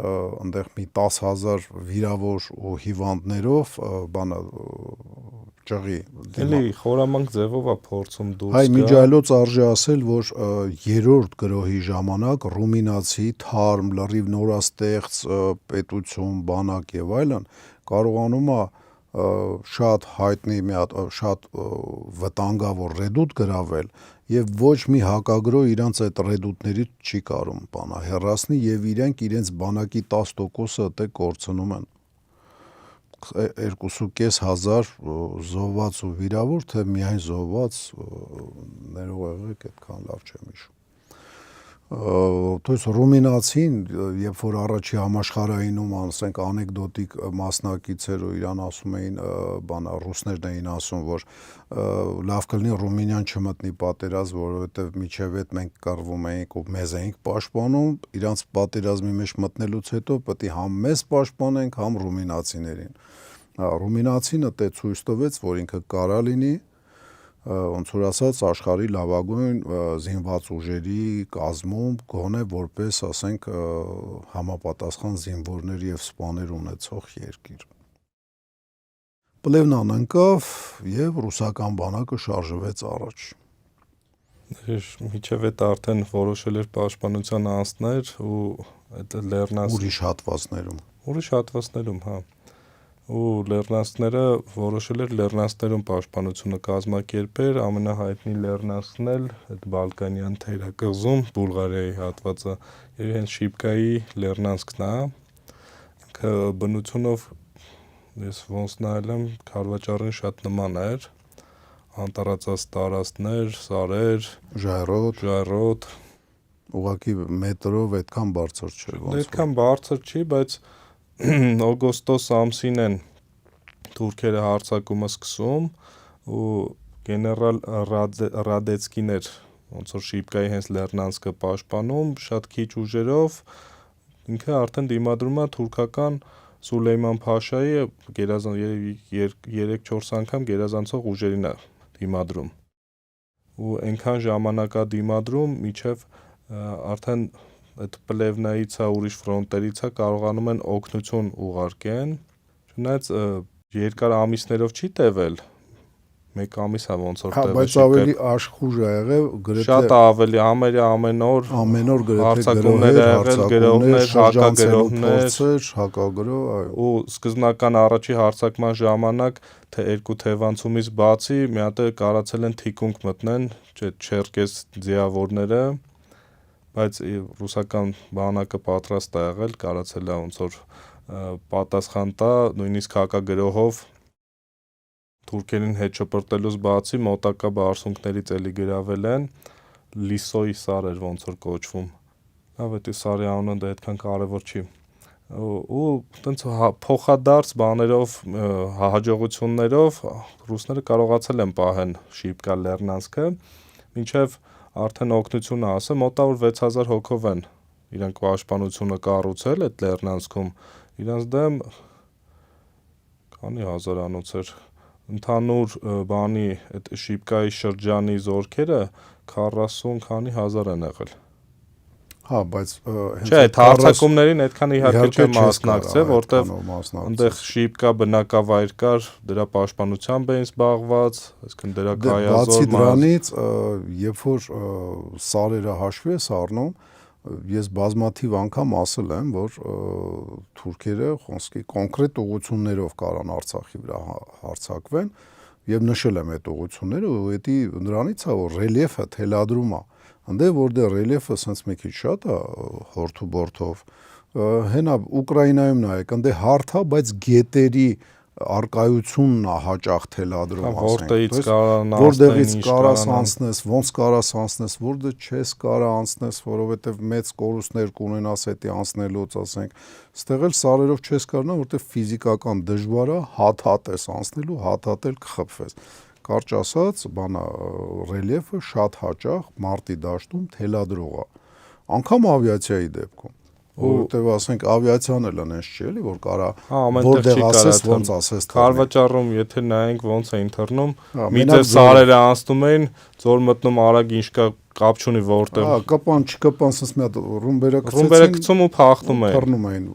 A: այնտեղ մի 10000 վիրավոր ու հիվանդներով բանը ճղի
B: էլի խորամանկ ձևով է փորձում դուրս
A: գա։ Հայ միջայլոց արժի ասել, որ երրորդ գրոհի ժամանակ ռումինացի թարմ, լրիվ նորաստեղծ պետություն, բանակ եւ այլն կարողանում է շատ հայտնի մի հատ շատ վտանգավոր ռեդուտ գրավել եւ ոչ մի հակագրոհ իրանց այդ ռեդուտներից չի կարում բանա հեռացնի եւ իրենց բանակի 10%-ը դե կորցնում են 2,500 զոհված ու վիրավոր թե միայն զոհված ներող եղեք այդքան լավ չեմ հիշում То есть ռումինացին երբ որ առաջի համաշխարհայինում ասենք անեկդոտիկ մասնակից էր ու իրան ասում էին բանա ռուսներն էին ասում որ լավ կլինի ռումինիան չմտնի պատերազմ որովհետև միջև այդ մենք կռվում էինք ու մեզ էինք պաշտպանում իրանց պատերազմի մեջ մտնելուց հետո պետք է համ մեզ պաշտպանենք համ ռումինացիներին ռումինացինը դե ցույց տվեց որ ինքը կարա լինի ոնց որ ասած աշխարհի լավագույն զինված ուժերի կազմում գոնե որպես ասենք համապատասխան զինվորներ եւ սպաներ ունեցող երկիր Պլևնան ընկավ եւ ռուսական բանակը շարժվեց առաջ
B: Միջև այդ արդեն որոշել էր պաշտպանության անձներ ու այդ լեռնաց ուրիշ հատվածներում հա ու լեռնանցքները որոշել էր լեռնանցքներում պաշտպանությունը կազմակերպել ամենահայտնի լեռնանցքն էլ այդ Բալկանյան թերակղզում Բուլղարիայի հատվածը եւ հենց Շիպկայի լեռնանցքն է ինքը բնությունով ես ոնց նայել եմ քարվաճառին շատ նման էր անտառածած տարածքներ, սարեր, ժայռոտ
A: ուղղակի մետրով այդքան բարձր չէ ոնց
B: այդքան բարձր չի բայց օգոստոս ամսին են թուրքերը հարձակումը սկսում ու գեներալ Ռադեցկին էր ոնց որ Շիպկայի հենց լեռնանցքը պաշտպանում շատ քիչ ուժերով ինքը արդեն դիմադրում է թուրքական Սուլեյման Փաշայի 3-4 անգամ գերազանցող ուժերին է դիմադրում։ Ու այնքան ժամանակ է դիմադրում, միջև արդեն այդ Պլևնայից է, ուրիշ ֆրոնտերից է կարողանում են օգնություն ուղարկեն։ Չնայած երկար ամիսներով չի տևել, 1 ամիս է ոնց որ տևել։
A: Բայց ավելի աշխուժ է եղել, գրեթե
B: շատ ավելի, համարյա ամեն օր գրեթե հարձակումներ ա եղել, գրողներ,
A: հակագրող, այո։
B: Ու սկզբնական առաջի հարձակման ժամանակ թե 2 թևանցումից բացի մի հատ կարացել են թիկունք մտնեն, չերկես ձիավորները, բայց ռուսական բանակը պատրաստ է եղել, կարացել է ոնց որ պատասխան տա, նույնիսկ հակագրողով թուրքերին հետ շպրտելուց բացի մոտակա բարձունքներից էլի գրավել են, Լիսոյի սար էր ոնց որ կոչվում։ Լավ է, սարի անունը դա այդքան կարևոր չի։ Ու տենց փոխադարձ բաներով, հաջողություններով ռուսները կարողացել են պահեն Շիպկա Լեռնանսկը, մինչև արդեն օգնությունը ասը մոտավոր 6000 հոգով են իրանք պաշտպանությունը կառուցել այդ Լեռնանսկում, իրանց դեմ քանի հազարանոց էր ընդհանուր բանի այդ Շիպկայի շրջանի զորքերը 40 քանի հազար են եղել։
A: Հա, բայց
B: չէ, այդ հարձակումներին այդքան իհարկե չեմ մասնակցել, որտեղ այնտեղ Շիպկա բնակավայր կար, դրա պաշտպանությամբ էին զբաղված, այսինքն դրա կայազոր։
A: Բացի դրանից, երբ որ սարերը հաշվի ես առնում, ես բազմաթիվ անգամ ասել եմ, որ թուրքերը կոնկրետ ուղղություններով կարան Արցախի վրա հարձակվեն եւ նշել եմ այդ ուղղությունները, ու դա նրանից է, որ ռելիեֆը թելադրում է, այնտեղ որտեղ ռելիեֆը ասենց մի քիչ շատ է հորթու-բորթով, հենա Ուկրաինայում նայեք, այնտեղ հարթ է, բայց գետերի արկայությունն է հաճախ թելադրում,
B: որտեղից
A: կարաս անցնես, ոնց կարաս անցնես, որտեղ չես կարա անցնես, որովհետև մեծ կորուստներ կունենաս էդի անցնելուց, ասենք, ստեղ էլ սարերով չես կարողանա, որտեղ ֆիզիկական դժվար է հատ-հատ ես անցնելու, հատ-հատ էլ կխփվես։ Կարճ ասած, բանա ռելիեֆը շատ հաճախ մարտի դաշտում թելադրող է, անգամ ավիացիայի դեպքում։ Որտեւ ասենք ավիացիան էլ անես չի էլի, որ կարա որտեղ ասես ոնց ասես
B: Քարվաճառում եթե նայենք ոնց է ընթեռնում, միթե սարերը անցնում էին, ծոր մտնում արագ ինչ կա կապ չունի որտեղ։
A: Հա, կպան չկպան, ասես մի հատ ռումբերը
B: գցում ու փախնում էին։
A: Թռնում էին։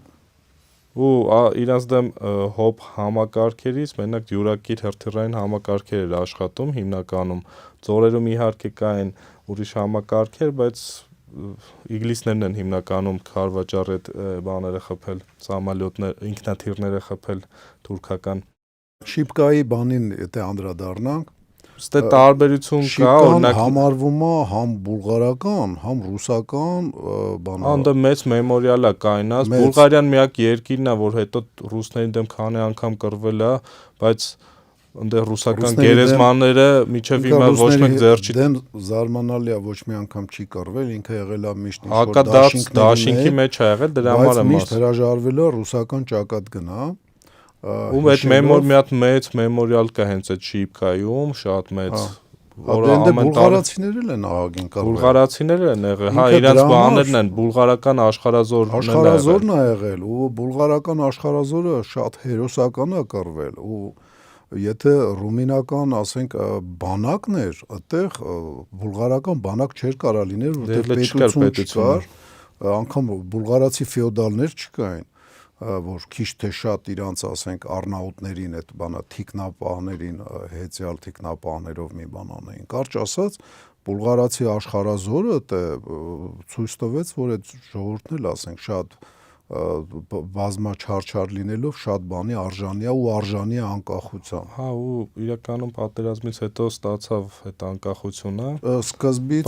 B: Ու իրանց դեմ հոբ համակարգերից մենակ դյուրակիր հրթիռային համակարգեր էր աշխատում հիմնականում, ծորերում իհարկե կային ուրիշ համակարգեր, բայց իգլիսներն են հիմնականում քարվաճառի այդ բաները խփել, սամալյոտներ, ինքնաթիռները խփել թուրքական։
A: Շիպկայի բանին եթե անդրադառնանք,
B: Ստե տարբերություն կա,
A: օրինակ համարվում է համ բուլղարական, համ ռուսական բանը։
B: Անդը մեծ մեմորիալ է կայնած, Բուլղարիան միակ երկիրն է, որ հետո ռուսներին դեմ քանի անգամ կռվել է, բայց այնտեղ ռուսական գերեզմանները միջև հիմա ոչ մեկ ձեռ չի
A: դեմ զարմանալի է, ոչ մի անգամ չի կռվել, ինքը եղել է միշտ
B: հակադարձ դաշինքի մեջ է եղել, դրա համար է
A: միշտ հրաժարվել է ռուսական ճակատ գնա։
B: Ու այդ մի հատ մեծ մեմորիալ կա հենց այդ Շիպկայում, շատ մեծ,
A: որ բուլղարացիներն են ահագին կռվել։
B: Բուլղարացիներն են եղել, հա, իրենց բաներն են, բուլղարական
A: աշխարհազորն է եղել, ու բուլղարական աշխարհազորը շատ հերոսական է կռվել, ու եթե ռումինական, ասենք, բանակն էր, այդտեղ բուլղարական բանակ չէր կարա լիներ, որտեղ պետություն չկար, անգամ բուլղարացի ֆեոդալներ չկային, որ քիչ թե շատ իրանց, ասենք, առնաուտներին այդ բանը թիկնապահներին, հեծյալ թիկնապահներով մի բան անեին։ Կարճ ասած, բուլղարացի աշխարհազորը ցույց տվեց, որ այդ ժողովուրդն էլ, ասենք, շատ բազմաչարչար լինելով շատ բանի արժանի է ու արժանի է անկախության։
B: Հա, ու իրականում պատերազմից հետո ստացավ այդ անկախությունը։
A: Սկզբից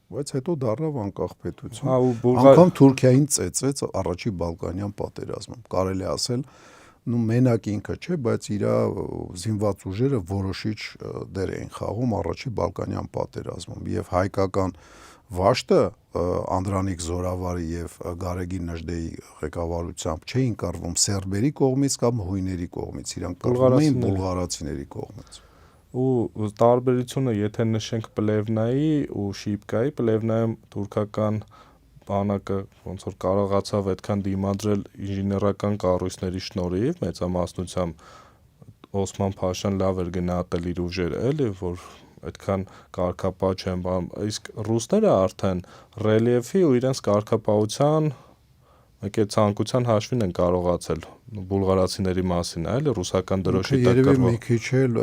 A: բայց հետո դառավ անկախ պետություն։ Անգամ Թուրքիային ծեծեց առաջի Բալկանյան պատերազմում։ Կարելի է ասել, մենակ ինքը չէ, բայց իր զինված ուժերը որոշիչ դեր էին խաղում առաջի Բալկանյան պատերազմում եւ հայկական վաշտը Անդրանիկ Զորավարի եւ Գարեգին Նժդեի ղեկավարությամբ չէին կռվում սերբերի կողմից կամ հույների կողմից, իրանք կռվում էին բուլղարացիների կողմից։
B: Ու տարբերությունը եթե նշենք Պլևնայի ու Շիպկայի, Պլևնայում թուրքական բանակը ոնց որ կարողացավ այդքան դիմադրել ինժեներական կառույցների շնորհիվ մեծամասնությամբ Օսման Փաշան լավ էր գնահատել իր ուժերը, էլի, որ այդքան կարգապահ չեն բան, իսկ ռուսները արդեն ռելիեֆի ու իրենց կարգապահության մեկ է ցանկության հաշվին են կարողացել բուլղարացիների մասին, այլ ռուսական դրոշի տակ
A: երևի մի քիչ էլ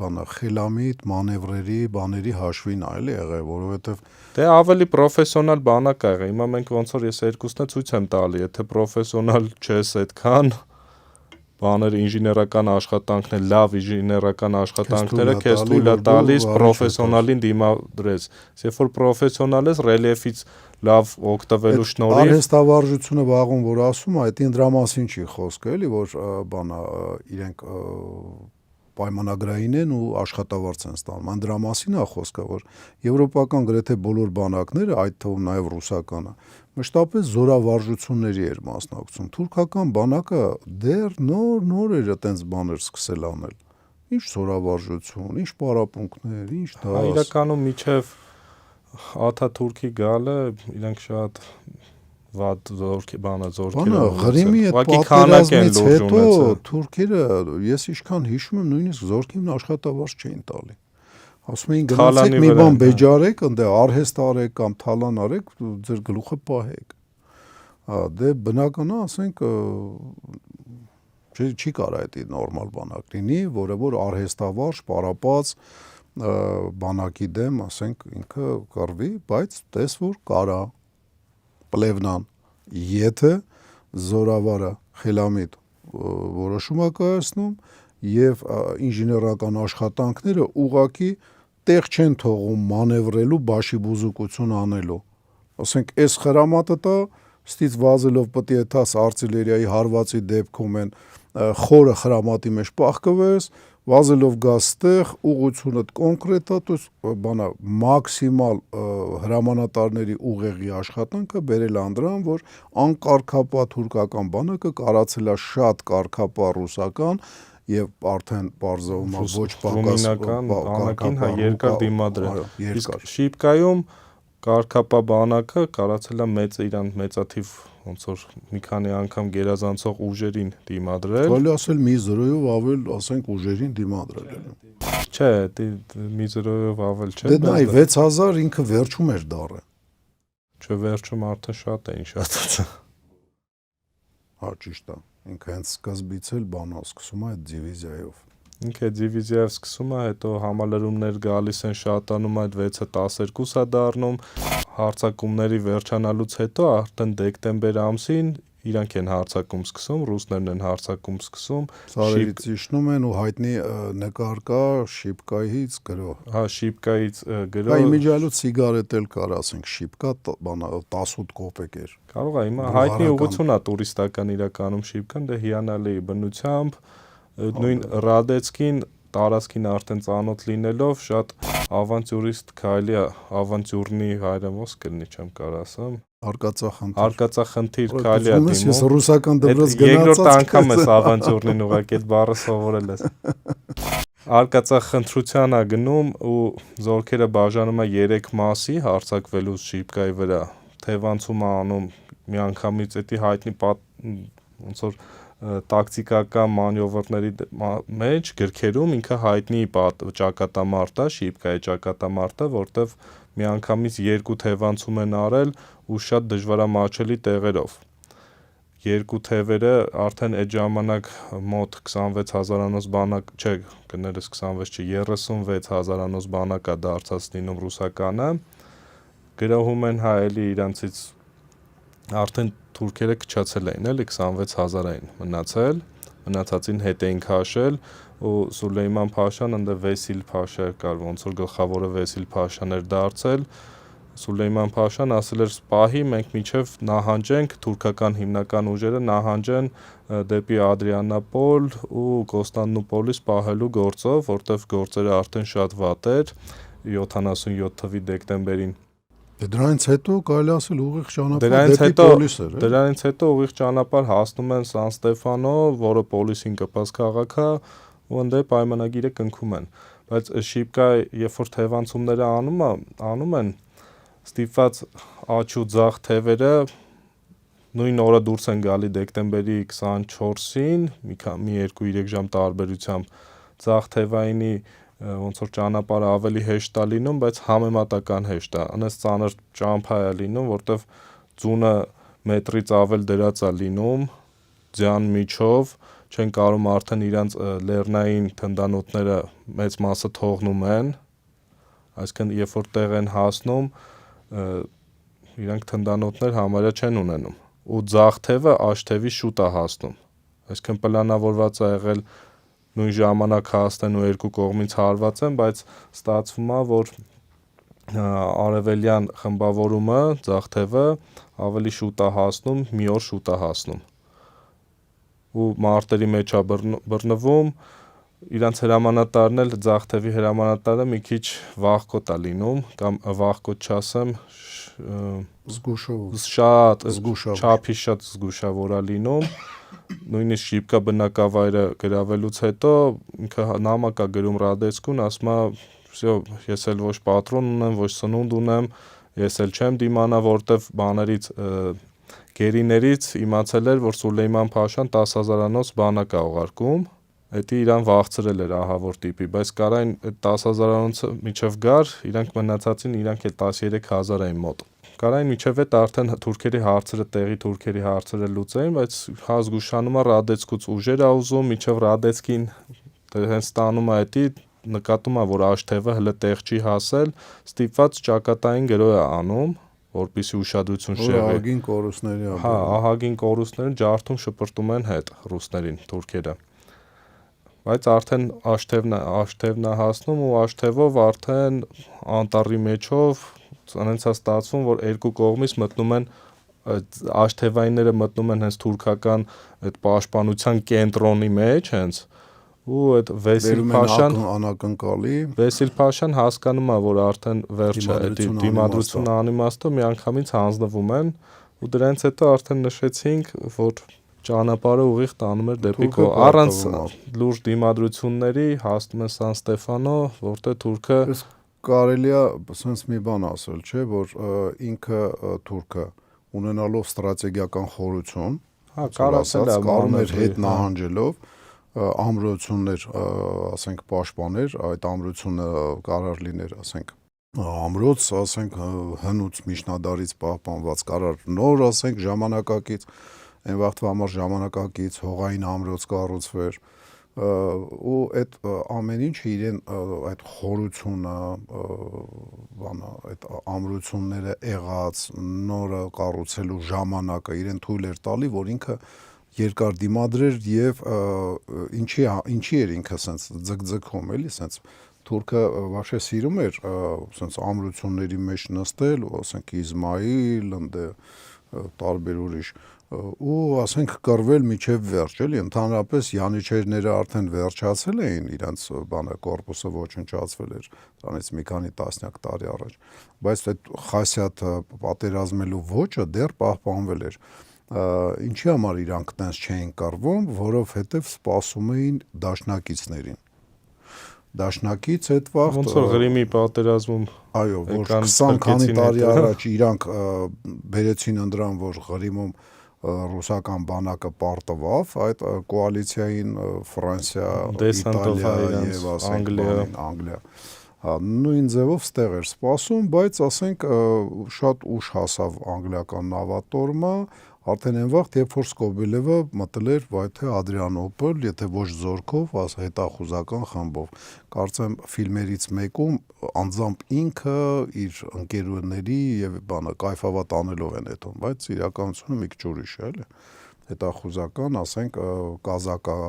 A: բանա խելամիտ մանևրերի բաների հաշվին այլ եղել, որովհետև
B: դե ավելի պրոֆեսիոնալ բանակ ա եղել։ Հիմա մենք ոնց որ ես երկուսն է ցույց եմ տալի, եթե պրոֆեսիոնալ չես այդքան բաները ինժեներական աշխատանքներ, լավ ինժեներական աշխատանքները քեզ թույլ է տալիս պրոֆեսիոնալին դիմադրես։ Երբ որ պրոֆեսիոնալ ես, ռելիեֆից լավ օգտվելու շնորհիվ
A: արհեստավարժությունը վաղում որ ասում է, դա դրա մասին չի խոսքը, էլի, որ բանա իրենք պայմանագրային են ու աշխատավարձ են ստանում։ Այն դրա մասին է խոսքը, որ եվրոպական գրեթե բոլոր բանակները, այդ թվում նաև ռուսականը, մշտապես զորավարժությունների էր մասնակցում։ Թուրքական բանակը դեռ նոր էր այդպես բաներ սկսել անել։ Ինչ զորավարժություն, ինչ պարապմունքներ, ինչ դա։
B: Իրականում միջև Աթաթուրքի գալը իրենք շատ վատ զորքեր
A: Ղրիմի այդ պատերազմից հետո թուրքերը, ես ինչքան հիշում եմ, նույնիսկ զորքին աշխատավարձ չէին տալի։ Ասում էին գնացեք մի բան բեջարեք, ընդ արհեստ արեք կամ թալան արեք, ձեր գլուխը պահեք։ Դե բնական է, ասենք չի կարա դա նորմալ բանակ լինի, որը որ արհեստավարժ, պարապած բանակի դեմ, ասենք ինքը կռվի, բայց տես որ կարա պլևնան, եթե զորավարը խելամիտ որոշում է կայացնում եւ ինժեներական աշխատանքները ուղղակի տեղ չեն թողում մանևրելու, բաշիբուզուկություն անելու։ Ասենք, այս խրամատը տա, ստից վազելով պետք է թաս արտիլերիայի հարվածի դեպքում են խորը խրամատի մեջ պահկվես, վազելով գաս տեղ, ուղղությունդ կոնկրետ է, то есть բանա մաքսիմալ հրամանատարների ուղեղի աշխատանքը բերել անդրան, որ անկարգապահ թուրքական բանակը կարացել է շատ կարգապահ ռուսական եւ արդեն բարձրում է ոչ պակաս
B: բանակին երկար դիմադրել։ Իսկ Շիպկայում կարգապահ բանակը կարացել է իրան մեծաթիվ ոնց որ մի քանի անգամ գերազանցող ուժերին դիմադրել։
A: Կարելի ասել մի զրոյով ավել, ասենք, ուժերին դիմադրել։
B: Չէ, մի զրոյով ավել չէ։
A: Դե նայ 6000 ինքը վերջում էր դարը։
B: Չէ, վերջում արդեն շատ էին շատացը։
A: Հա, ճիշտ է։ Ինքը հենց սկզբից էլ բանա սկսում է այդ դիվիզիայով։
B: Ինքը դիվիզիայով սկսում է, հետո համալրումներ գալիս են շատանում, այդ 6-ը 12 է դառնում, հարձակումների վերջանալուց հետո արդեն դեկտեմբեր ամսին իրանք են հարձակում սկսում, ռուսներն են հարձակում սկսում։
A: Սարերից իջնում են ու հայտնի նկար կա Շիպկայից գրող։
B: Հա, Շիպկայից գրող։
A: Հա, իմիջիալու սիգարետ էլ կար, ասենք, Շիպկա բանա 18 կոպեկ էր։
B: Կարող է, հիմա հայտնի ուղղություն է տուրիստական իրականում Շիպկան, դե հիանալի բնությամբ նույն Ռադեցկին տարածքին արդեն ծանոթ լինելով շատ ավանտյուրիստ քայլի ավանտյուրնի հայրենոց կլինի չեմ կարող ասեմ արկածախնդիր քայլի է դիմում
A: ես ռուսական դպրոց գնացած
B: երկրորդ անգամ ես ավանտյուրնին ուղղակի այդ բառը սովորել ես արկածախնդրության է գնում ու զորքերը բաժանում է 3 մասի հարձակվելուց Շիպկայի վրա թևանցում է անում միանգամից էդի հայտնի ոնց որ տակտիկական մանևրների մեջ գրքերում ինքը հայտնի ճակատամարտ է, Շիպկայի ճակատամարտը, որտեվ միանգամից 2 թևանցում են արել ու շատ դժվարամատչելի տեղերով։ 2 թևերը արդեն այդ ժամանակ մոտ 26000-անոց բանակ, չէ, կներես 26 չէ, 36000-անոց բանակ է դարձած լինում ռուսականը։ Գրոհում են հայ էլի իրանցից արդեն թուրքերը քչացել էին, էլի 26000-ային մնացել, մնացածին հետ էին քաշել ու Սուլեյման Փաշան ընդ Վեսիլ Փաշա կար, ոնց որ գլխավորը Վեսիլ Փաշան էր դարձել։ Սուլեյման Փաշան ասել էր «Պահի մենք միջև նահանջենք, թուրքական հիմնական ուժերը նահանջեն դեպի Ադրիանապոլ ու Կոստանդնուպոլիս պահելու գործով, որտեվ գործերը արդեն շատ վատ էր 77 թվականի դեկտեմբերին»։
A: Դրանից հետո կարելի ասել ուղիղ ճանապարհ դեպի Պոլիս էր։
B: Դրանից հետո ուղիղ ճանապարհ հասնում են Սան Ստեֆանո, որը Պոլիսին կպած քաղաք է, ու ընդ պայմանագիրը կնքում են։ Բայց Շիպկա, երբ որ թևանցումները անում են, ստիպված աճ ու ձախ թևերը նույն օրը դուրս են գալի դեկտեմբերի 24-ին, մի 2-3 ժամ տարբերությամբ ձախ թևայինի ոնց որ ճանապարհը ավելի հեշտ է լինում, բայց համեմատական հեշտ է, անես ծանր ճամփա է լինում, որտեվ ձունը մետրից ավել դրած է լինում, ձյան միջով, չեն կարում արդեն իրանց լեռնային թնդանոթները մեծ մասը թողնում են, այսինքն երբ որ տեղ են հասնում, իրանք թնդանոթներ համարյա չեն ունենում, ու ձախ թևը աջ թևի շուտ է հասնում, այսինքն պլանավորված է եղել նույն ժամանակ հասնեն ու երկու կողմից հարված են, բայց ստացվում է, որ արևելյան խմբավորումը, ձախ թևը ավելի շուտ է հասնում, մի օր շուտ է հասնում ու մարտերի մեջ է բռնվում, իրանց հրամանատարն էլ ձախ թևի հրամանատարը մի քիչ վախկոտ է լինում, կամ վախկոտ չասեմ, շատ չափի շատ զգուշավոր է լինում, նույնիսկ շիպկա բնակավայրը գրավելուց հետո ինքը նամակ է գրում Ռադեցկուն, ասում է, ես էլ ոչ պատրոն ունեմ, ոչ սնունդ ունեմ, ես էլ չեմ դիմանա, որտեվ բաներից գերիներից իմացել էր, որ Սուլեյման Փաշան 10,000-անոց բանակ է ուղարկում, դա իրան վախցրել էր ահավոր տիպի, բայց կարային այդ 10,000-անոցը միջև գար, իրանք մնացածին իրանք էլ 13,000 էին մոտ։ Կարային միջև այդ արդեն թուրքերի հարցերը, տեղի թուրքերի հարցերը լուծեին, բայց հա զգուշանում է Ռադեցկուց ուժեր է ուզում, միջև Ռադեցկին հենց ստանում է դա, նկատում է, որ աջ թևը հələ տեղ չի հասել, ստիպված ճակատային գրոհ է անում, որպեսզի ուշադրություն շեղի։
A: Ահագին կորուստների է։
B: Հա, ահագին կորուստները ջարդում շպրտում են հետ ռուսներին, թուրքերը։ Բայց արդեն աջ թևն է հասնում ու աջ թևով արդեն անտառի մեջով այնց է ստացվում, որ երկու կողմից մտնում են աջ թևայինները մտնում են հենց թուրքական այդ պաշտպանության կենտրոնի մեջ հենց ու այդ Վեսիլ Փաշան հասկանում է, որ արդեն վերջը է, դիմադրությունը անիմաստով միանգամից հանձնվում են ու դրանից հետո արդեն նշեցինք, որ ճանապարհը ուղիղ տանում էր դեպի առանց լուրջ դիմադրությունների հասնում են Սան Ստեֆանո, որտեղ թուրքը
A: կարելի է ասենց մի բան ասել, չէ, որ ինքը թուրքը ունենալով ստրատեգիական խորություն, կարում էր հետ նահանջելով ամրություններ, ասենք պաշտպաներ, այդ ամրությունը կարար լիներ, ասենք ամրոց, ասենք հնուց միջնադարից պահպանված, կարար նոր, ասենք ժամանակակից, այն վաղտվա համար ժամանակակից հողային ամրոց կառուցվեր ու այդ ամեն ինչը իրեն այդ խորությունը, այդ ամրությունները եղած, նորը կառուցելու ժամանակը իրեն թույլ էր տալի, որ ինքը երկար դիմադրեր եւ ինչի էր ինքը սենց ձգձգում էլի սենց թուրքը վաշե սիրում էր սենց ամրությունների մեջ նստել ու ասենք Իզմայիլ ընդ տարբեր ուրիշ ու ասենք կռվել միջև վերջ էլի ընդհանրապես յանիչերները արդեն վերջացել էին իրենց բանը կորպուսը ոչնչացվել էր դրանից մի քանի տասնյակ տարի առաջ բայց այդ Խասյաթը պատերազմելու ոճը դեռ պահպանվել էր ինչի համար իրանք տենց չէին կռվում, որովհետև սպասում էին դաշնակիցներին։ Դաշնակից այդ վաղ
B: ոնց որ Ղրիմի պատերազմում
A: այո, որ 20 քանի տարի առաջ իրանք բերեցին ընդրան, որ Ղրիմում ռուսական բանակը պարտվավ, այդ կոալիցիային Ֆրանսիա, Իտալիա եւ ասենք Անգլիա նույն ձևով ստեղ էր սպասում, բայց ասենք շատ ուշ հասավ անգլիական նավատորմը, արդեն այն վաղ, երբ որ Սկոբելևը մտել էր թե Ադրիանոպոլ, եթե ոչ զորքով, հետախուզական խմբով։ Կարծեմ ֆիլմերից մեկում անձամբ ինքը իր ընկերուների եւ կայֆավատ անելով են հետո, բայց իրականությունը մի քիչ ուրիշ է, էլի։ Հետախուզական, ասենք, կազակա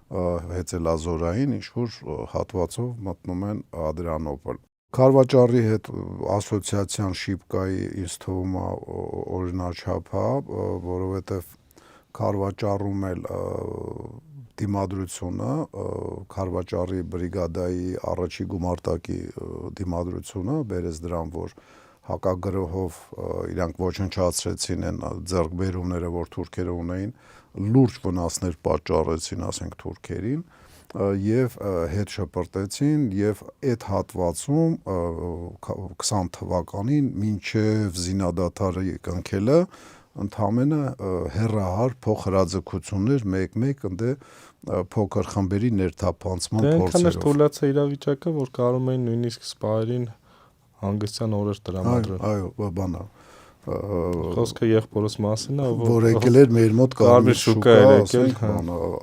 A: հեծելազորային ինչ-որ հատվածով մտնում են Ադրիանոպոլ։ Քարվաճարի հետ ասոցիացիան շիպկայի ինձ թվում է օրինաչափ է, որովհետև Քարվաճարում էլ դիմադրությունը, Քարվաճարի բրիգադայի առաջի գումարտակի դիմադրությունը բերեց դրան, որ հակագրոհով իրանք ոչնչացրեցին են ձեռքբերումները, որ թուրքերը ունեին, լուրջ վնասներ պատճառեցին, ասենք թուրքերին, եւ հետ շպրտեցին եւ այդ հատվածում 20 թվականին մինչեւ զինադադարի կնքելը ընդհանրապես հերահար փոխհրաձգություններ մեկ-մեկ ընդ փոքր խմբերի ներթափանցման փորձերով։
B: Այնքան էր թույլաց իրավիճակը, որ կարող էին նույնիսկ սպայերին հանգստյան օրեր տրամադրել։
A: Այո, բանա։
B: Խոսքը եղբորս մասին է,
A: որ եկել էր մեր մոտ կարմիր շուկա, ասենք,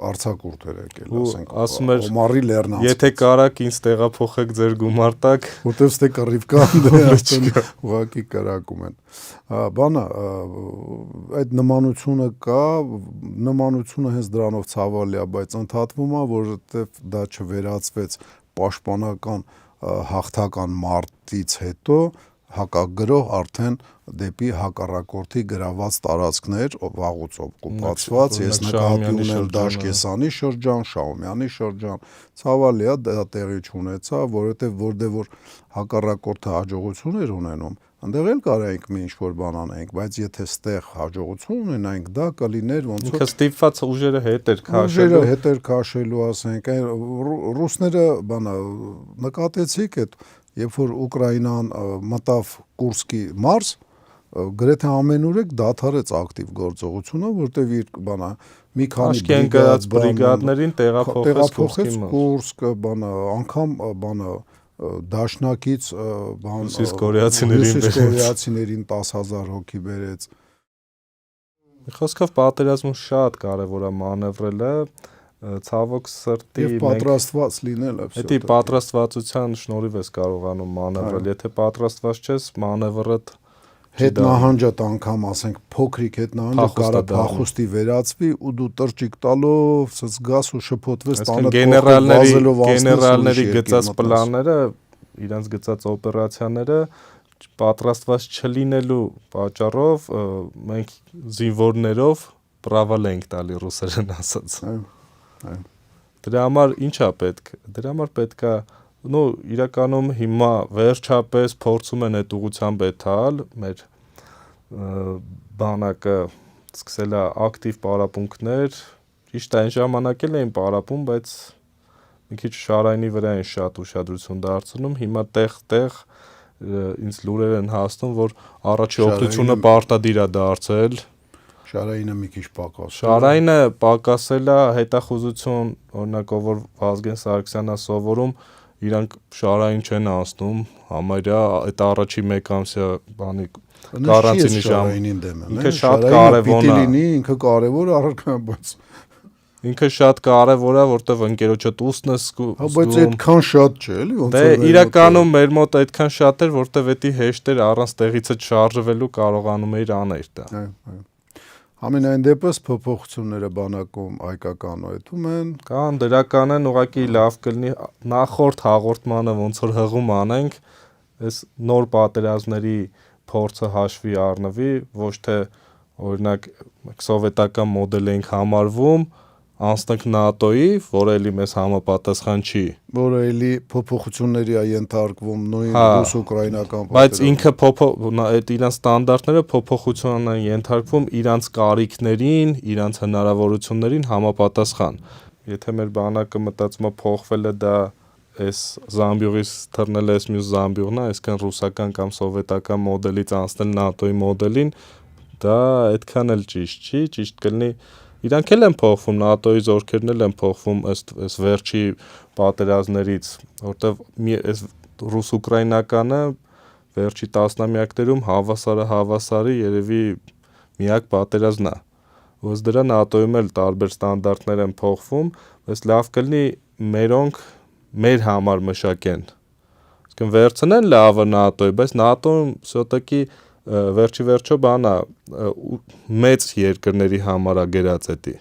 A: արձակուրդ էր եկել, ասենք,
B: ասում էր
A: Օմարի Լեռնանց։
B: Եթե կարաք ինձ տեղափոխեք ձեր գումար տակ,
A: որտեվ ստե կռիվ կան, ուղղակի կրակում են։ Բանա, այդ նմանությունը կա, նմանությունը հենց դրանով ցավալի է, բայց ընդհատվում է, որովհետև դա չվերածվեց պաշտպանական հաղթական մարտից հետո հակագրող արդեն դեպի հակառակորդի գրաված տարածքներ վաղուց օկուպացված, ես նկատի ունեմ Դաշկեսանի շրջան, Շահումյանի շրջան, ցավալի է դա տեղի չունեցավ, որովհետև որ հակառակորդը հաջողություն էր ունենում, այնտեղ էլ կարայինք մի ինչ-որ բան անենք, բայց եթե ստեղ հաջողություն ունենայինք, դա կլիներ ոնց որ
B: ստիպված ուժերը հետ էր
A: քաշելու, ասենք, ռուսները բանա նկատեցիք այդ երբ որ Ուկրաինան մտավ Կուրսկի մարզ, գրեթե ամենուրեք դադարեց ակտիվ գործողությունը, որտեղ իր բանա մի քանի
B: բրիգադներին տեղափոխեց
A: Կուրսկ, բանա անգամ բանա դաշնակից
B: հյուսիսկորեացիներին
A: 10,000 հոգի բերեց։
B: Խոսքով պատերազմում շատ կարևոր է մանևրելը, ցավոք սրտի
A: եւ պատրաստված լինելը։
B: Դա պատրաստվածության շնորհիվ ես կարողանում մանևրել, եթե պատրաստված չես, մանևրդ
A: հետ նահանջդ անգամ, ասենք, փոքրիկ հետ նահանջը կարա փախուստի վերածվի ու դու տրճիկ տալով զգաս ու շփոթվես տանը
B: գեներալների գծած պլանները, իրանց գծած օպերացիաները պատրաստված չլինելու պատճառով մենք զինվորներով պրավալ ենք տալի ռուսերեն ասած։ Դրա համար ի՞նչ է պետք։ Դրա համար պետք է իրականում հիմա վերջապես փորձում են այդ ուղղությամբ էթալ, մեր բանակը սկսել է ակտիվ պարապմունքներ, ճիշտ է այն ժամանակ էլ էին պարապում, բայց մի քիչ Շարայինի վրա են շատ ուշադրություն դարձնում, հիմա տեղ ինձ լուրեր են հասնում, որ առաջի օգնությունը պարտադիր է դարձել։
A: Շարայինը մի քիչ պակասել։
B: Շարայինը պակասել է, հետախուզություն, օրինակ որ Վազգեն Սարգսյանն է սովորում, իրանք Շարային չեն անցնում, համարյա այդ առաջի մեկ ամսյա բանի կարանտինի ժամանակ։ Ինքը շատ կարևոր է։
A: Ինքը կարևոր առարկա, բայց
B: ինքը շատ կարևոր է, որտեղ ընկերոջդ ուսն է զգում։
A: Բայց այդքան շատ չէ, էլի ոնց
B: է։ Դե իրականում մեր մոտ այդքան շատ էր, որտեղ դա հեշտ էր առանց տեղիցը շարժվելու կարողանում էիր անել դա։
A: Այո։ Ամենայն դեպս փոփոխությունները բանակում հայկականոյթում են։
B: Կան դրական են, ուղղակի լավ կլինի նախորդ հաղորդմանը ոնց որ հղում անենք, այս նոր պատերազմների փորձը հաշվի առնվի, ոչ թե օրինակ սովետական մոդել ենք համարվում, անցնենք ՆԱՏՕ-ի, որը էլի մեզ համապատասխան չի,
A: որը էլի փոփոխությունների է ենթարկվում նույն ռուս-ուկրաինական պատերազմը։
B: Բայց ինքը այդ իրանց ստանդարտները փոփոխության են ենթարկվում իրանց կարիքներին, իրանց հնարավորություններին համապատասխան։ Եթե մեր բանակը մտածում է փոխվել է դա այս զամբյուղից թռնել է այս մյուս զամբյուղն է, այսքան ռուսական կամ սովետական մոդելից անցնել ՆԱՏՕ-ի մոդելին, դա այդքան էլ ճիշտ չի, ճիշտ կլինի իրանք էլ են փոխվում, ՆԱՏՕ-ի զորքերն էլ են փոխվում այս վերջի պատերազմներից, որտեվ այս ռուս-ուկրաինականը վերջի տասնամյակներում հավասարի երևի միակ պատերազմն է։ Ոնց դրա ՆԱՏՕ-ում էլ տարբեր ստանդարտներ են փոխվում, բայց լավ կլինի մերոնք մեր համար մշակեն։ Իսկն վերցնեն լավը ՆԱՏՕ-ի, բայց ՆԱՏՕ-ում սոտակի վերջի վերջո բանա մեծ երկրների համար է գերած էտի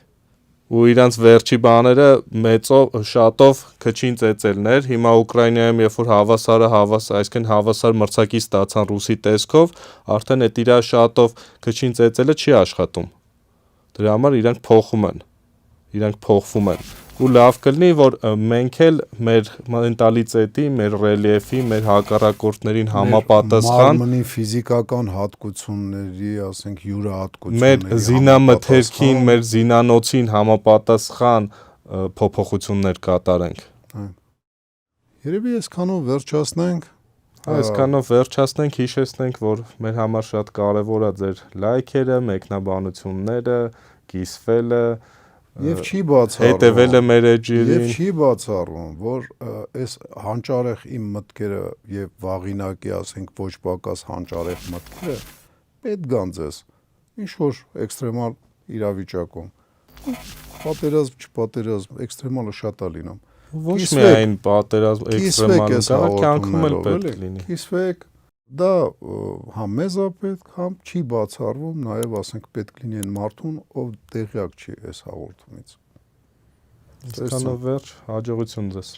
B: ու իրանց վերջի բաները մեծով շատով քչին ծեծելներ հիմա Ուկրաինայում երբ որ այսինքն հավասար մրցակից ստացան ռուսի տեսքով արդեն այդ իրա շատով քչին ծեծելը չի աշխատում դրա համար իրանք փոխվում են ու լավ կլինի որ մենք էլ մեր մենտալիտետի, մեր ռելիեֆի, մեր հակառակորդներին համապատասխան
A: մարմնի ֆիզիկական հատկությունների, ասենք յուրահատկությունների,
B: մեր զինամթերքին, մեր զինանոցին համապատասխան փոփոխություններ կատարենք։
A: Երևի այսքանով վերջացնենք։
B: Այսքանով վերջացնենք, հիշեցնենք, որ մեր համար շատ կարևոր է ձեր լայքերը, մեկնաբանությունները, կիսվելը,
A: եւ չի բացառվում,
B: հետևելը մեր էջերին։
A: Եվ չի բացառվում, որ այս հանճարեղ իմ մտքերը եւ վաղինակի, ասենք, ոչ պակաս հանճարեղ մտքերը պետք գան ձեզ ինչ որ էքստրեմալ իրավիճակում։ Պատերազմ, չպատերազմ, էքստրեմալը շատ է լինում։
B: Ոչ միայն պատերազմ էքստրեմալ, կարող կյանքում էլ պետք լինի։
A: Կիսվեք, դա համ մեզ է պետք, համ չի բացառվում, նաև ասենք պետք լինի այն մարդուն, ով տեղյակ չի այս հաղորդումից։
B: Այսքանով վերջ, հաջողություն ձեզ։